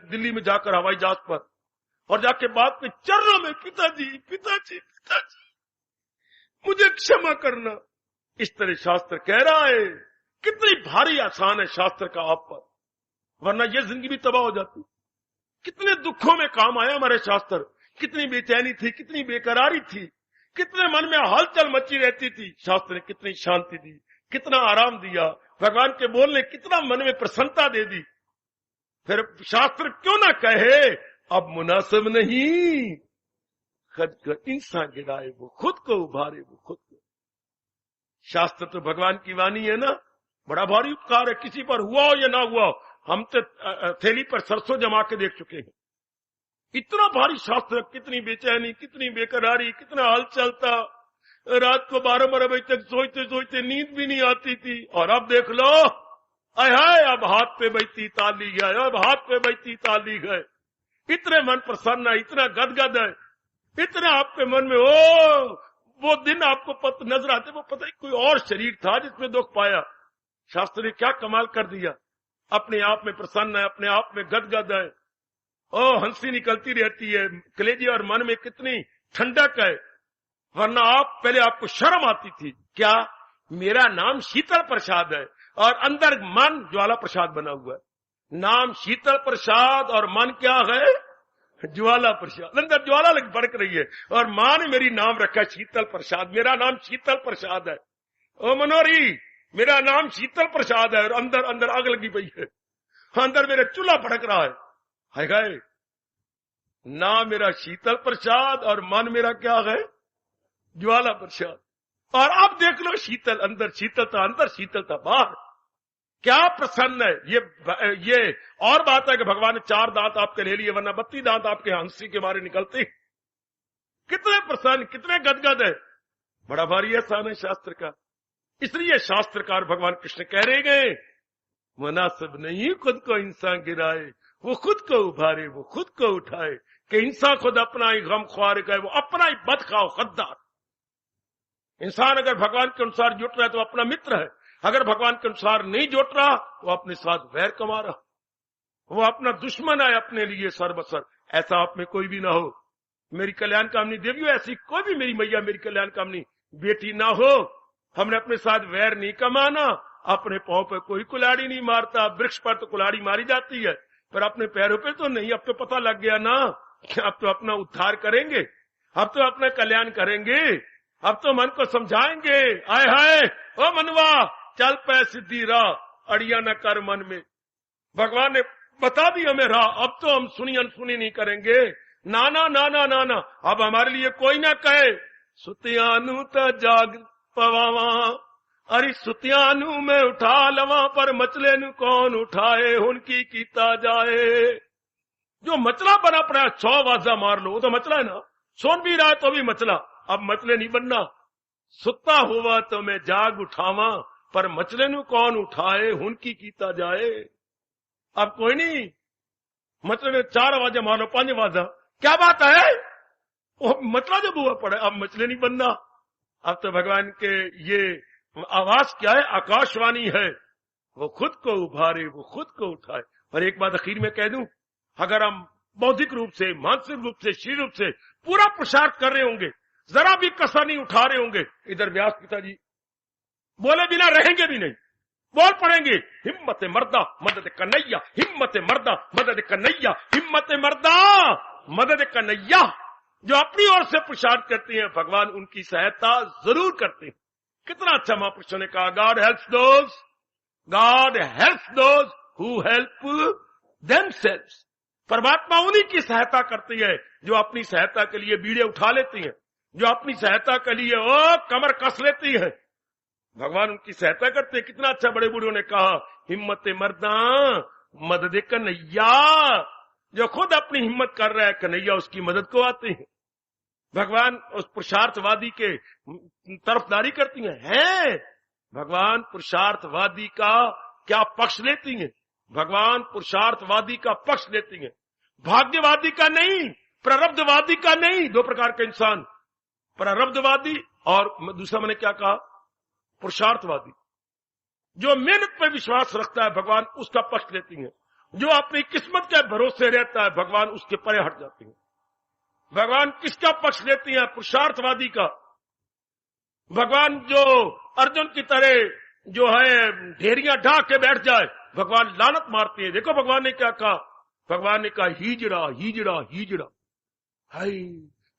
दिल्ली में जाकर हवाई जहाज पर और जाके बात में चरणों में पिताजी पिताजी पिताजी मुझे क्षमा करना। इस तरह शास्त्र कह रहा है। कितनी भारी आसान है शास्त्र का आप पर, वरना ये जिंदगी भी तबाह हो जाती। कितने दुखों में काम आया हमारे शास्त्र, कितनी बेचैनी थी, कितनी बेकरारी थी, कितने मन में हलचल मची रहती थी, शास्त्र ने कितनी शांति दी, कितना आराम दिया, भगवान के बोलने कितना मन में प्रसन्नता दे दी। फिर शास्त्र क्यों ना कहे अब मुनासिब नहीं, खुद इंसान गिराए वो खुद को उभारे वो खुद को। शास्त्र तो भगवान की वाणी है ना, बड़ा भारी उपकार है, किसी पर हुआ हो या ना हुआ हो। हम तो थैली पर सरसों जमा के देख चुके हैं। इतना भारी शास्त्र, कितनी बेचैनी, कितनी बेकरारी, कितना हाल चलता, रात को 12-12 बजे तक सोचते सोचते नींद भी नहीं आती थी। और अब देख लो, आय हाय अब हाथ पे बजती ताली है, अब हाथ पे बजती ताली है। इतने मन प्रसन्न है, इतना गदगद है, इतना आपके मन में वो दिन आपको नजर आते, वो पता ही कोई और शरीर था जिसमें दुख पाया। शास्त्र ने क्या कमाल कर दिया, अपने आप में प्रसन्न है, अपने आप में गदगद है, हंसी निकलती रहती है, कलेजे और मन में कितनी ठंडक है। वरना आप पहले आपको शर्म आती थी, क्या मेरा नाम शीतल प्रसाद है और अंदर मन ज्वाला प्रसाद बना हुआ है। नाम शीतल प्रसाद और मन क्या है, ज्वाला प्रसाद। अंदर ज्वाला लग भड़क रही है और मां ने मेरी नाम रखा शीतल प्रसाद, मेरा नाम शीतल प्रसाद है। ओ मनोरी, मेरा नाम शीतल प्रसाद है और अंदर अंदर आग लगी पई है, अंदर मेरा चूल्हा भड़क रहा है गए ना मेरा शीतल प्रसाद और मन मेरा क्या है, ज्वाला प्रसाद। और अब देख लो, शीतल अंदर शीतलता, अंदर शीतलता बाहर, क्या प्रसन्न है। ये और बात है कि भगवान ने 4 दांत आपके ले लिए, वरना 32 दांत आपके हंसी के मारे निकलते। कितने प्रसन्न, कितने गदगद है, बड़ा भारी एहसान है शास्त्र का। इसलिए शास्त्रकार भगवान कृष्ण कह रहे गए, मुनासिब नहीं खुद को इंसान गिराए, वो खुद को उभारे वो खुद को उठाए। कि इंसान खुद अपना ही गम ख्वार गए, वो अपना ही बदखाओ खद्दार। इंसान अगर भगवान के अनुसार जुट रहा है तो अपना मित्र है, अगर भगवान के अनुसार नहीं जुट रहा वो अपने साथ वैर कमा रहा, वो अपना दुश्मन है अपने लिए सर्वसर। ऐसा आप में कोई भी ना हो। मेरी कल्याण कामनी देवियों, ऐसी कोई भी मेरी मैया मेरी कल्याण कामनी बेटी ना हो। हमने अपने साथ वैर नहीं कमाना। अपने पांव पे कोई कुल्हाड़ी नहीं मारता, वृक्ष पर तो कुल्हाड़ी मारी जाती है, पर अपने पैरों पे तो नहीं। अब तो पता लग गया ना कि अब तो अपना उद्धार करेंगे, अब तो अपना कल्याण करेंगे, अब तो मन को समझाएंगे। आए हाय ओ मनवा, चल पै सिद्धि राह, अड़िया न कर मन में। भगवान ने बता दी हमें राह, अब तो हम सुनी अनसुनी नहीं करेंगे। नाना नाना नाना, अब हमारे लिए कोई ना कहे सुतियानु त जाग पवावा, अरे सुतियानु में उठा लवा, पर मचले नु कौन उठाए, उनकी कीता जाए। जो मचला बना पड़ा 100 आवाजा मार लो, वो तो मचला है ना, सोन भी रहा है तो भी मचला। अब मचले नहीं बनना, सुता हुआ तो मैं जाग उठावा, पर मचले नु कौन उठाए, उनकी कीता जाए। अब कोई नहीं, मचले ने 4 आवाजा मार लो, 5 आवाजा, क्या बात है, वो मचला जब हुआ पड़ा, अब मचले नहीं बनना। अब तो भगवान के ये आवाज क्या है, आकाशवाणी है, वो खुद को उभारे वो खुद को उठाए। और एक बात आखिर में कह दूं, अगर हम बौद्धिक रूप से, मानसिक रूप से, शरीर रूप से पूरा प्रसार कर रहे होंगे, जरा भी कसर नहीं उठा रहे होंगे, इधर व्यास पिताजी बोले बिना रहेंगे भी नहीं, बोल पड़ेंगे, हिम्मत मर्दा मदद कन्हैया, हिम्मत मर्दा मदद कन्हैया, हिम्मत मर्दा मदद कन्हैया। जो अपनी ओर से पुरुषार्थ करती हैं, भगवान उनकी सहायता जरूर करते हैं। कितना अच्छा महापुरुषों ने कहा, God helps those who help themselves. परमात्मा उन्हीं की सहायता करती है जो अपनी सहायता के लिए बीड़े उठा लेती हैं, जो अपनी सहायता के लिए कमर कस लेती है। भगवान उनकी सहायता करते हैं। कितना अच्छा बड़े बूढ़ों ने कहा, हिम्मत मर्दा मदद कन्हैया। जो खुद अपनी हिम्मत कर रहा है, कन्हैया उसकी मदद को आते हैं। भगवान उस पुरुषार्थवादी के तरफदारी करती हैं। भगवान पुरुषार्थवादी का क्या पक्ष लेती हैं? भगवान पुरुषार्थवादी का पक्ष लेती हैं, भाग्यवादी का नहीं, प्रारब्धवादी का नहीं। दो प्रकार के इंसान, प्रारब्धवादी और दूसरा मैंने क्या कहा, पुरुषार्थवादी। जो मेहनत पर विश्वास रखता है, भगवान उसका पक्ष लेती हैं। जो अपनी किस्मत के भरोसे रहता है, भगवान उसके परे हट जाती हैं। भगवान किसका पक्ष लेती हैं? पुरुषार्थवादी का। भगवान जो अर्जुन की तरह जो है ढेरियां ढा के बैठ जाए, भगवान लानत मारती है। देखो भगवान ने क्या कहा, भगवान ने कहा हीजड़ा हीजड़ा हीजड़ा। हाय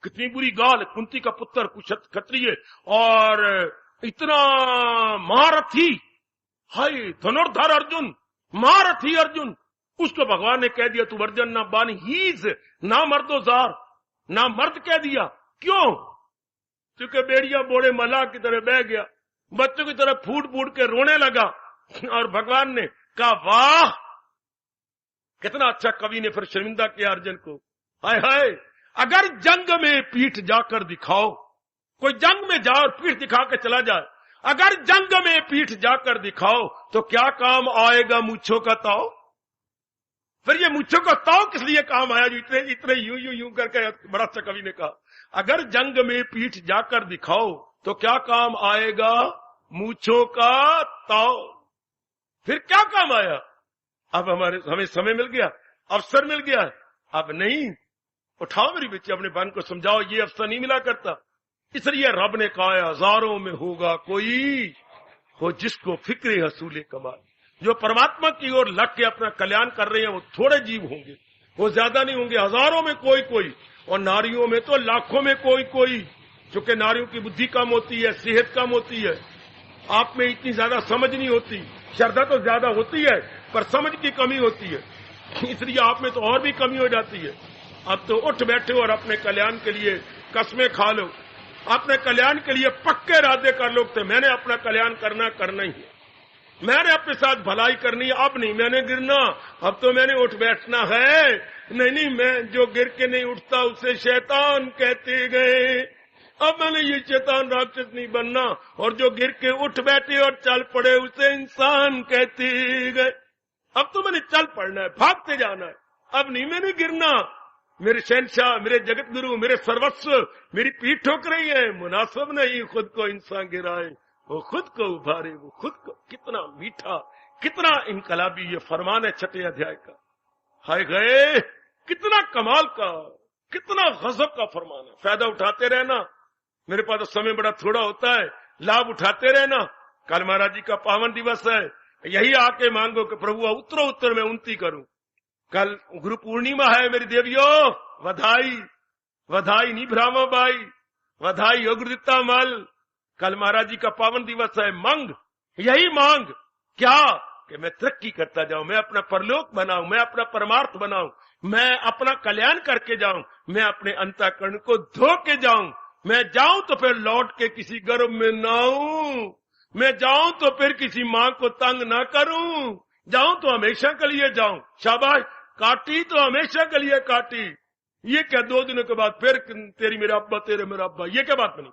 कितनी बुरी गाल। कुंती का पुत्र क्षत्रिय और इतना महारथी, हाय धनुर्धर अर्जुन, महारथी अर्जुन, उसको भगवान ने कह दिया तू अर्जुन ना बानी हीज ना मर्दोजार, ना मर्द कह दिया। क्यों? क्योंकि बेड़िया बोड़े मल्लाह की तरह बह गया, बच्चों की तरह फूट फूट के रोने लगा। और भगवान ने कहा वाह, कितना अच्छा कवि ने फिर शर्मिंदा किया अर्जुन को। हाय हाय, अगर जंग में पीठ जाकर दिखाओ, कोई जंग में जाओ और पीठ दिखा के चला जाए, अगर जंग में पीठ जाकर दिखाओ तो क्या काम आएगा मूंछों का ताव। फिर ये मूंछों का ताव किस लिए काम आया? जो इतने इतने यूं यूं यूं करके बड़ा अच्छा कवि ने कहा, अगर जंग में पीठ जाकर दिखाओ तो क्या काम आएगा मूंछों का ताव। फिर क्या काम आया? अब हमें समय मिल गया, अवसर मिल गया। अब नहीं, उठाओ मेरी बच्ची, अपने बहन को समझाओ ये अवसर नहीं मिला करता। इसलिए रब ने कहा हजारों में होगा कोई हो जिसको फिक्र हसूले कमाल। जो परमात्मा की ओर लग के अपना कल्याण कर रहे हैं वो थोड़े जीव होंगे, वो ज्यादा नहीं होंगे, हजारों में कोई कोई, और नारियों में तो लाखों में कोई कोई। क्योंकि नारियों की बुद्धि कम होती है, सेहत कम होती है, आप में इतनी ज्यादा समझ नहीं होती, श्रद्धा तो ज्यादा होती है पर समझ की कमी होती है, इसलिए आप में तो और भी कमी हो जाती है। अब तो उठ बैठे और अपने कल्याण के लिए कस्में खा लो, अपने कल्याण के लिए पक्के इरादे कर लो कि मैंने अपना कल्याण करना ही है, मैंने अपने साथ भलाई करनी है। अब नहीं मैंने गिरना, अब तो मैंने उठ बैठना है। नहीं, मैं जो गिर के नहीं उठता उसे शैतान कहते गए। अब मैंने ये शैतान राक्षस नहीं बनना, और जो गिर के उठ बैठे और चल पड़े उसे इंसान कहते गए। अब तो मैंने चल पड़ना है, भागते जाना है, अब नहीं मैंने गिरना। मेरे शहनशाह, मेरे जगत गुरु, मेरे सर्वस्व मेरी पीठ ठोक रही है, मुनासिब नहीं खुद को इंसान गिराए, वो खुद को उभारे, वो खुद को। कितना मीठा, कितना इनकलाबी ये फरमान है 6 अध्याय का। हाय गए, कितना कमाल का, कितना गजब का फरमान है। फायदा उठाते रहना, मेरे पास तो समय बड़ा थोड़ा होता है, लाभ उठाते रहना। कल महाराज जी का पावन दिवस है, यही आके मांगो कि प्रभु उत्तरो उत्तर में उन्नति करूं। कल गुरु पूर्णिमा है मेरी देवियों, बधाई बधाई नहीं भ्रामा बाई, बधाई योगृता मल। कल महाराज जी का पावन दिवस है, मांग यही मांग क्या कि मैं तरक्की करता जाऊं, मैं अपना परलोक बनाऊं, मैं अपना परमार्थ बनाऊं, मैं अपना कल्याण करके जाऊं, मैं अपने अंतःकरण को धो के जाऊं। मैं जाऊं तो फिर लौट के किसी गर्भ में ना आऊं, मैं जाऊं तो फिर किसी मां को तंग ना करूं, जाऊं तो हमेशा के लिए जाऊं। शाबाश, काटी तो हमेशा के लिए काटी। ये क्या 2 दिनों के बाद फिर तेरी मेरा अब्बा, तेरे मेरा अब्बा, ये क्या बात बनी?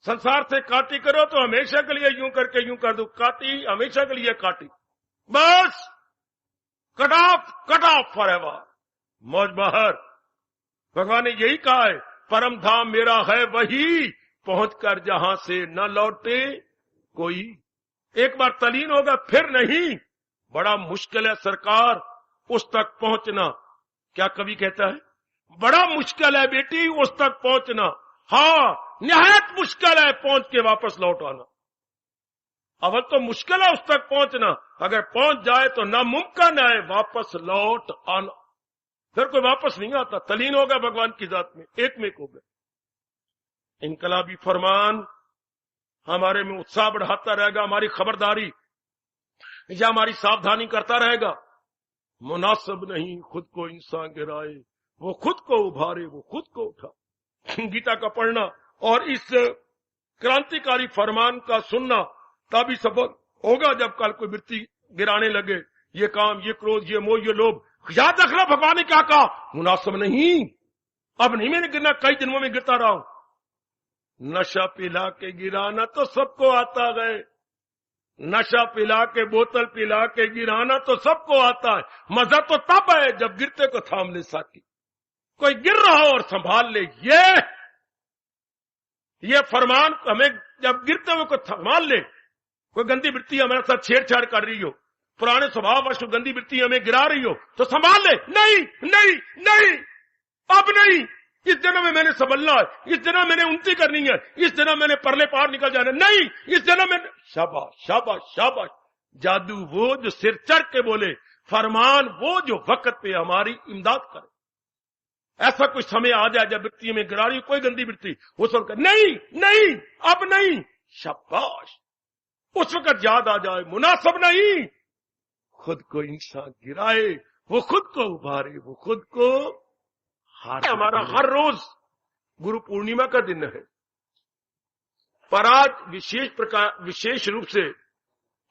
संसार से काटी करो तो हमेशा के लिए यूं करके यूं कर दो, काटी हमेशा के लिए काटी, बस कट ऑफ फॉरएवर, मौज बहर। भगवान ने यही कहा है, परम धाम मेरा है वही, पहुंचकर जहां से न लौटे कोई। एक बार तलीन होगा फिर नहीं, बड़ा मुश्किल है सरकार उस तक पहुंचना। क्या कवि कहता है, बड़ा मुश्किल है बेटी उस तक पहुंचना। हाँ, निहायत मुश्किल है पहुंच के वापस लौट आना। अवल तो मुश्किल है उस तक पहुंचना, अगर पहुंच जाए तो नामुमकिन है वापस लौट आना। फिर कोई वापस नहीं आता, तलीन हो गया भगवान की जात में, एक में हो गए। इनकलाबी फरमान हमारे में उत्साह बढ़ाता रहेगा, हमारी खबरदारी या हमारी सावधानी करता रहेगा। मुनासिब नहीं खुद को इंसान गिराए, वो खुद को उभारे, वो खुद को उठा। गीता का पढ़ना और इस क्रांतिकारी फरमान का सुनना तभी सफल होगा जब कल कोई वृत्ति गिराने लगे, ये काम, ये क्रोध, ये मोह, ये लोभ। याद रखना भगवान ने क्या कहा, मुनासिब नहीं। अब नहीं मैंने गिरना, कई जन्मों में गिरता रहा हूं। नशा पिला के गिराना तो सबको आता है, नशा पिला के, बोतल पिला के गिराना तो सबको आता है। मजा तो तब है जब गिरते को थाम ले साथी। कोई गिर रहा हो और संभाल ले, ये फरमान हमें जब गिरते हुए को संभाल ले। कोई गंदी वृत्ति हमारे साथ छेड़छाड़ कर रही हो, पुराने स्वभाव वश गंदी वृत्ति हमें गिरा रही हो, तो संभाल ले। नहीं नहीं नहीं, अब नहीं, इस जन्म में मैंने संभलना है, इस जन्म मैंने उन्नति करनी है, इस जन्म मैंने परले पार निकल जाना, नहीं इस जन्म में। शाबाश शाबाश शाबाश। जादू वो जो सिर चढ़ के बोले, फरमान वो जो वक्त पे हमारी इमदाद करे। ऐसा कोई समय आ जाए जब वृत्ति में गिरा रही कोई गंदी वृत्ति, उस वक्त नहीं नहीं, अब नहीं, शाबाश। उस वक्त याद आ जाए, मुनासिब नहीं खुद को इंसान गिराए, वो खुद को उभारे, वो खुद को हार। हमारा हर रोज गुरु पूर्णिमा का दिन है, पर आज विशेष रूप से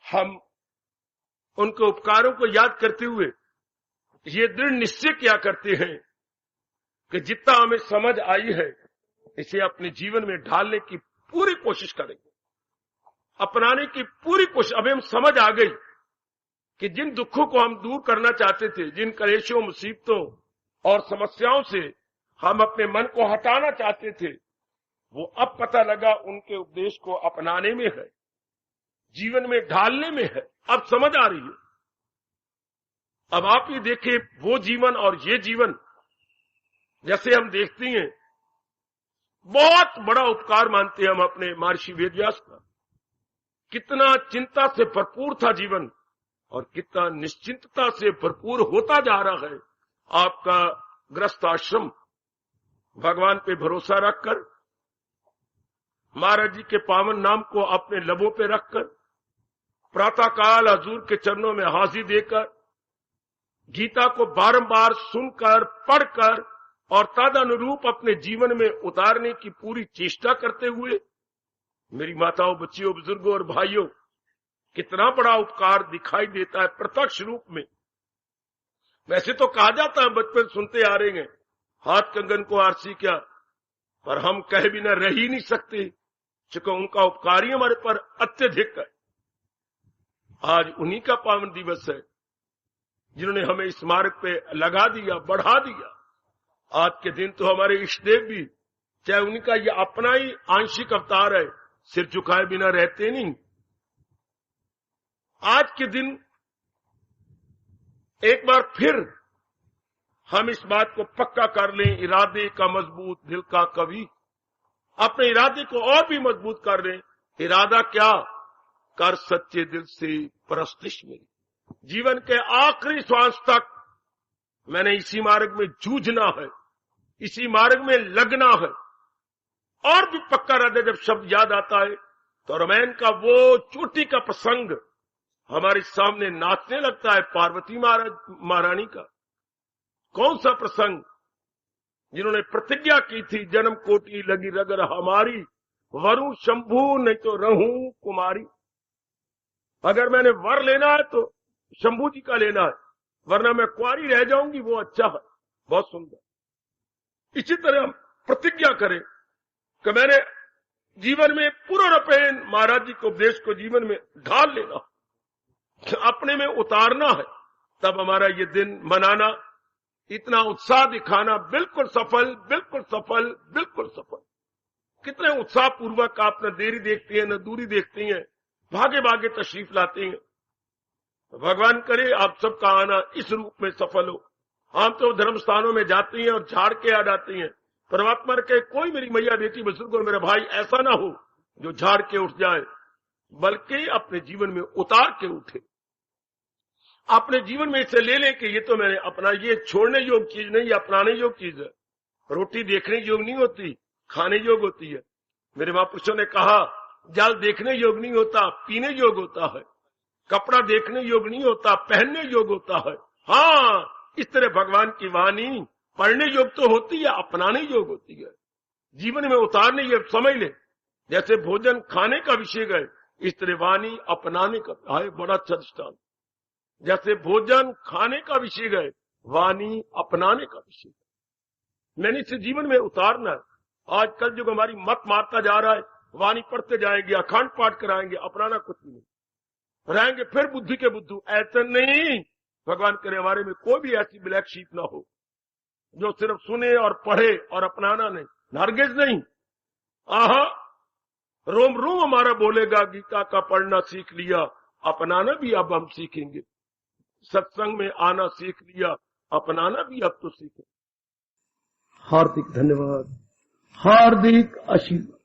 हम उनके उपकारों को याद करते हुए ये दृढ़ निश्चय क्या करते हैं कि जितना हमें समझ आई है इसे अपने जीवन में ढालने की पूरी कोशिश करेंगे, अपनाने की पूरी कोशिश। अब हम समझ आ गई कि जिन दुखों को हम दूर करना चाहते थे, जिन कलेशों, मुसीबतों और समस्याओं से हम अपने मन को हटाना चाहते थे, वो अब पता लगा उनके उपदेश को अपनाने में है, जीवन में ढालने में है। अब समझ आ रही है। अब आप ही देखिए, वो जीवन और ये जीवन, जैसे हम देखते हैं, बहुत बड़ा उपकार मानते हैं हम अपने महर्षि वेदव्यास का। कितना चिंता से भरपूर था जीवन और कितना निश्चिंतता से भरपूर होता जा रहा है आपका ग्रस्त आश्रम। भगवान पे भरोसा रखकर, महाराज जी के पावन नाम को अपने लबों पे रखकर, प्रातःकाल हजूर के चरणों में हाजिर देकर, गीता को बारंबार सुनकर, पढ़कर और तदनुरूप अपने जीवन में उतारने की पूरी चेष्टा करते हुए, मेरी माताओं, बच्चियों, बुजुर्गों और भाइयों, कितना बड़ा उपकार दिखाई देता है प्रत्यक्ष रूप में। वैसे तो कहा जाता है, बचपन सुनते आ रहे हैं, हाथ कंगन को आरसी क्या, पर हम कह भी न रह ही नहीं सकते, चूंकि उनका उपकार ही हमारे पर अत्यधिक है। आज उन्हीं का पावन दिवस है जिन्होंने हमें इस मार्ग पे लगा दिया, बढ़ा दिया। आज के दिन तो हमारे इष्ट देव भी, चाहे उनका ये अपना ही आंशिक अवतार है, सिर झुकाए बिना रहते नहीं। आज के दिन एक बार फिर हम इस बात को पक्का कर लें, इरादे का मजबूत दिल का कवि, अपने इरादे को और भी मजबूत कर लें। इरादा क्या, कर सच्चे दिल से परस्तिश मेरी। जीवन के आखिरी श्वास तक मैंने इसी मार्ग में जूझना है, इसी मार्ग में लगना है। और भी पक्का रहता है, जब शब्द याद आता है तो रामायण का वो चोटी का प्रसंग हमारे सामने नाचने लगता है, पार्वती महारानी का। कौन सा प्रसंग, जिन्होंने प्रतिज्ञा की थी, जन्म कोटि लगी रगर हमारी, वरु शंभू नहीं तो रहूं कुमारी। अगर मैंने वर लेना है तो शंभू जी का लेना है, वरना मैं कुंवारी रह जाऊंगी, वो अच्छा है, बहुत सुंदर। इसी तरह हम प्रतिज्ञा करें कि मैंने जीवन में पूर्ण रूपेण महाराज जी के उपदेश को जीवन में ढाल लेना, अपने में उतारना है। तब हमारा ये दिन मनाना, इतना उत्साह दिखाना बिल्कुल सफल, बिल्कुल सफल, बिल्कुल सफल। कितने उत्साह पूर्वक आप न देरी देखती हैं, न दूरी देखती हैं, भागे भागे तशरीफ लाती हैं। तो भगवान करे आप सबका आना इस रूप में सफल हो। हम तो धर्म स्थानों में जाती हैं और झाड़ के आ जाती हैं। परमात्मा के कोई मेरी मैया, बेटी, बुजुर्ग और मेरा भाई ऐसा ना हो जो झाड़ के उठ जाए, बल्कि अपने जीवन में उतार के उठे। अपने जीवन में इसे ले लें कि ये तो मैंने अपना, ये छोड़ने योग्य चीज नहीं, ये अपनाने योग्य चीज है। रोटी देखने योग्य नहीं होती, खाने योग्य होती है। मेरे महापुरुषों ने कहा जल देखने योग्य नहीं होता, पीने योग्य होता है। कपड़ा देखने योग्य नहीं होता, पहनने योग्य होता है। हाँ, इस तरह भगवान की वाणी पढ़ने योग्य तो होती है, अपनाने योग्य होती है, जीवन में उतारने योग्य। समझ ले, जैसे भोजन खाने का विषय है, इस तरह वाणी अपनाने का है। बड़ा अच्छा दृष्टांत। जैसे भोजन खाने का विषय है, वाणी अपनाने का विषय है। मैंने इसे जीवन में उतारना है। आजकल जो हमारी मत मारता जा रहा है, वाणी पढ़ते जाएंगे, अखंड पाठ कराएंगे, अपनाना कुछ नहीं, रहेंगे फिर बुद्धि के बुद्धू। ऐसा नहीं, भगवान करे हमारे में कोई भी ऐसी ब्लैक शीप ना हो जो सिर्फ सुने और पढ़े और अपनाना नहीं, हरगिज नहीं। आहा, रोम रोम हमारा बोलेगा गीता का पढ़ना सीख लिया, अपनाना भी अब हम सीखेंगे। सत्संग में आना सीख लिया, अपनाना भी अब तो सीखेंगे। हार्दिक धन्यवाद, हार्दिक आशीर्वाद।